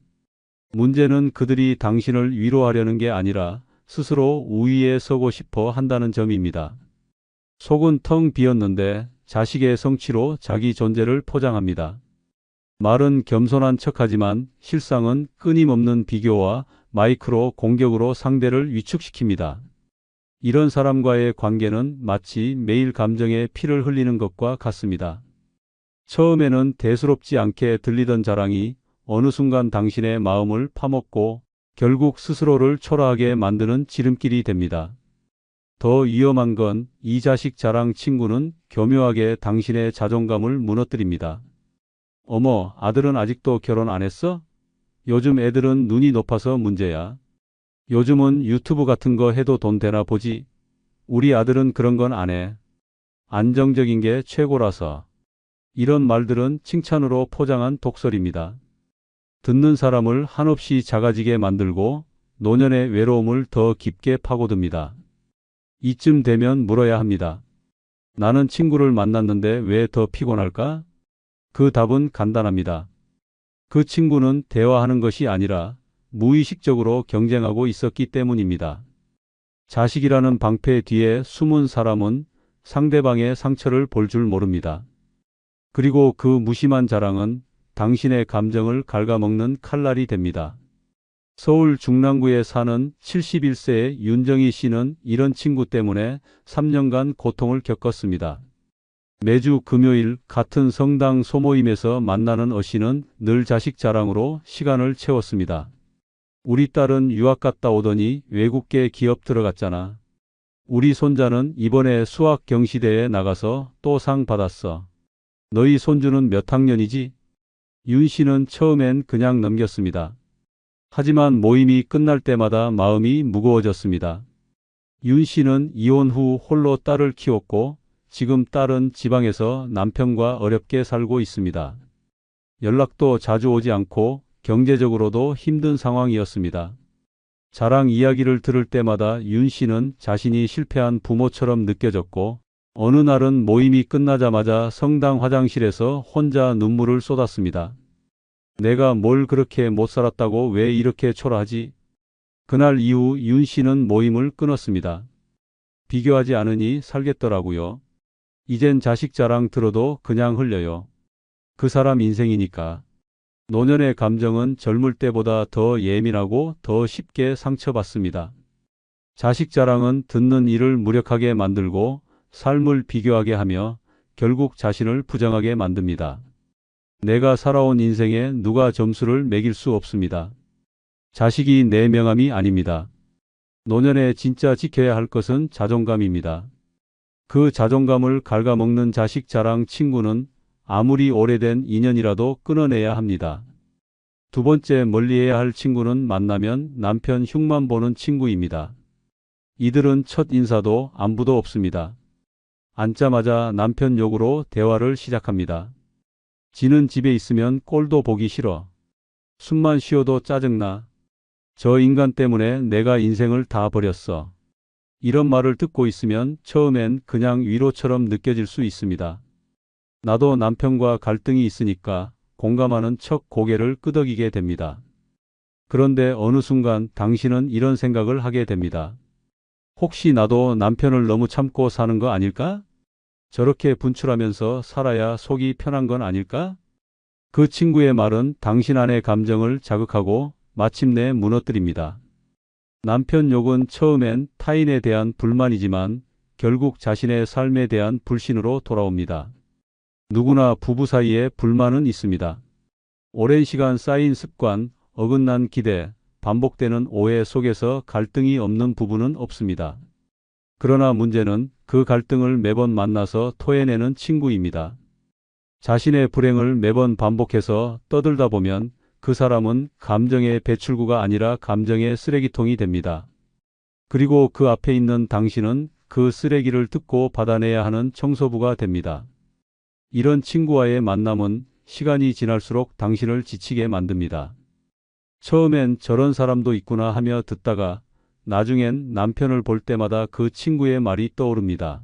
문제는 그들이 당신을 위로하려는 게 아니라 스스로 우위에 서고 싶어 한다는 점입니다. 속은 텅 비었는데 자식의 성취로 자기 존재를 포장합니다. 말은 겸손한 척하지만 실상은 끊임없는 비교와 마이크로 공격으로 상대를 위축시킵니다. 이런 사람과의 관계는 마치 매일 감정에 피를 흘리는 것과 같습니다. 처음에는 대수롭지 않게 들리던 자랑이 어느 순간 당신의 마음을 파먹고 결국 스스로를 초라하게 만드는 지름길이 됩니다. 더 위험한 건 이 자식 자랑 친구는 교묘하게 당신의 자존감을 무너뜨립니다. 어머, 아들은 아직도 결혼 안 했어? 요즘 애들은 눈이 높아서 문제야. 요즘은 유튜브 같은 거 해도 돈 되나 보지. 우리 아들은 그런 건 안 해. 안정적인 게 최고라서. 이런 말들은 칭찬으로 포장한 독설입니다. 듣는 사람을 한없이 작아지게 만들고 노년의 외로움을 더 깊게 파고듭니다. 이쯤 되면 물어야 합니다. 나는 친구를 만났는데 왜 더 피곤할까? 그 답은 간단합니다. 그 친구는 대화하는 것이 아니라 무의식적으로 경쟁하고 있었기 때문입니다. 자식이라는 방패 뒤에 숨은 사람은 상대방의 상처를 볼 줄 모릅니다. 그리고 그 무심한 자랑은 당신의 감정을 갉아먹는 칼날이 됩니다. 서울 중랑구에 사는 71세의 윤정희 씨는 이런 친구 때문에 3년간 고통을 겪었습니다. 매주 금요일 같은 성당 소모임에서 만나는 어씨는 늘 자식 자랑으로 시간을 채웠습니다. 우리 딸은 유학 갔다 오더니 외국계 기업 들어갔잖아. 우리 손자는 이번에 수학 경시대회에 나가서 또 상 받았어. 너희 손주는 몇 학년이지? 윤 씨는 처음엔 그냥 넘겼습니다. 하지만 모임이 끝날 때마다 마음이 무거워졌습니다. 윤 씨는 이혼 후 홀로 딸을 키웠고 지금 딸은 지방에서 남편과 어렵게 살고 있습니다. 연락도 자주 오지 않고 경제적으로도 힘든 상황이었습니다. 자랑 이야기를 들을 때마다 윤 씨는 자신이 실패한 부모처럼 느껴졌고 어느 날은 모임이 끝나자마자 성당 화장실에서 혼자 눈물을 쏟았습니다. 내가 뭘 그렇게 못 살았다고 왜 이렇게 초라하지? 그날 이후 윤 씨는 모임을 끊었습니다. 비교하지 않으니 살겠더라고요. 이젠 자식 자랑 들어도 그냥 흘려요. 그 사람 인생이니까. 노년의 감정은 젊을 때보다 더 예민하고 더 쉽게 상처받습니다. 자식 자랑은 듣는 이를 무력하게 만들고 삶을 비교하게 하며 결국 자신을 부정하게 만듭니다. 내가 살아온 인생에 누가 점수를 매길 수 없습니다. 자식이 내 명함이 아닙니다. 노년에 진짜 지켜야 할 것은 자존감입니다. 그 자존감을 갉아먹는 자식 자랑 친구는 아무리 오래된 인연이라도 끊어내야 합니다. 두 번째 멀리해야 할 친구는 만나면 남편 흉만 보는 친구입니다. 이들은 첫 인사도 안부도 없습니다. 앉자마자 남편 욕으로 대화를 시작합니다. 지는 집에 있으면 꼴도 보기 싫어. 숨만 쉬어도 짜증나. 저 인간 때문에 내가 인생을 다 버렸어. 이런 말을 듣고 있으면 처음엔 그냥 위로처럼 느껴질 수 있습니다. 나도 남편과 갈등이 있으니까 공감하는 척 고개를 끄덕이게 됩니다. 그런데 어느 순간 당신은 이런 생각을 하게 됩니다. 혹시 나도 남편을 너무 참고 사는 거 아닐까? 저렇게 분출하면서 살아야 속이 편한 건 아닐까? 그 친구의 말은 당신 안의 감정을 자극하고 마침내 무너뜨립니다. 남편 욕은 처음엔 타인에 대한 불만이지만 결국 자신의 삶에 대한 불신으로 돌아옵니다. 누구나 부부 사이에 불만은 있습니다. 오랜 시간 쌓인 습관, 어긋난 기대, 반복되는 오해 속에서 갈등이 없는 부부는 없습니다. 그러나 문제는 그 갈등을 매번 만나서 토해내는 친구입니다. 자신의 불행을 매번 반복해서 떠들다 보면 그 사람은 감정의 배출구가 아니라 감정의 쓰레기통이 됩니다. 그리고 그 앞에 있는 당신은 그 쓰레기를 뜯고 받아내야 하는 청소부가 됩니다. 이런 친구와의 만남은 시간이 지날수록 당신을 지치게 만듭니다. 처음엔 저런 사람도 있구나 하며 듣다가 나중엔 남편을 볼 때마다 그 친구의 말이 떠오릅니다.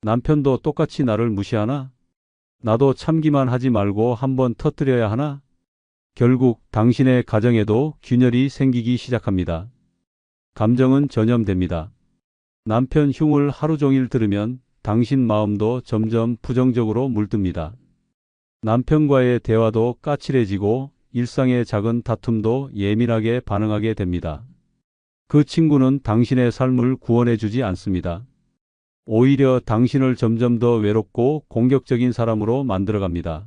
남편도 똑같이 나를 무시하나? 나도 참기만 하지 말고 한번 터뜨려야 하나? 결국 당신의 가정에도 균열이 생기기 시작합니다. 감정은 전염됩니다. 남편 흉을 하루 종일 들으면 당신 마음도 점점 부정적으로 물듭니다. 남편과의 대화도 까칠해지고 일상의 작은 다툼도 예민하게 반응하게 됩니다. 그 친구는 당신의 삶을 구원해 주지 않습니다. 오히려 당신을 점점 더 외롭고 공격적인 사람으로 만들어갑니다.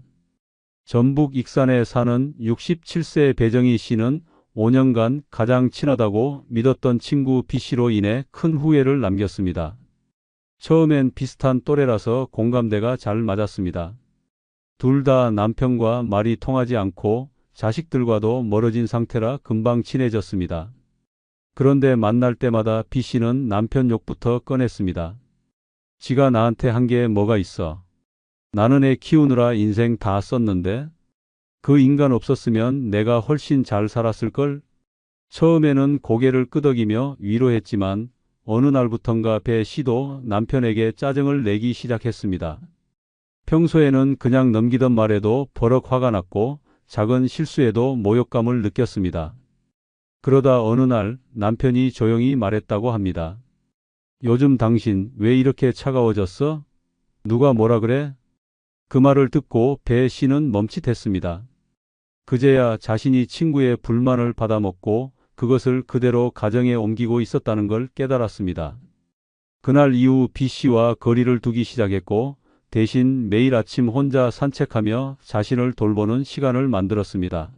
전북 익산에 사는 67세 배정희 씨는 5년간 가장 친하다고 믿었던 친구 B씨로 인해 큰 후회를 남겼습니다. 처음엔 비슷한 또래라서 공감대가 잘 맞았습니다. 둘 다 남편과 말이 통하지 않고 자식들과도 멀어진 상태라 금방 친해졌습니다. 그런데 만날 때마다 B씨는 남편 욕부터 꺼냈습니다. 지가 나한테 한 게 뭐가 있어. 나는 애 키우느라 인생 다 썼는데 그 인간 없었으면 내가 훨씬 잘 살았을걸? 처음에는 고개를 끄덕이며 위로했지만 어느 날부턴가 배 씨도 남편에게 짜증을 내기 시작했습니다. 평소에는 그냥 넘기던 말에도 버럭 화가 났고 작은 실수에도 모욕감을 느꼈습니다. 그러다 어느 날 남편이 조용히 말했다고 합니다. 요즘 당신 왜 이렇게 차가워졌어? 누가 뭐라 그래? 그 말을 듣고 배 씨는 멈칫했습니다. 그제야 자신이 친구의 불만을 받아먹고 그것을 그대로 가정에 옮기고 있었다는 걸 깨달았습니다. 그날 이후 B 씨와 거리를 두기 시작했고 대신 매일 아침 혼자 산책하며 자신을 돌보는 시간을 만들었습니다.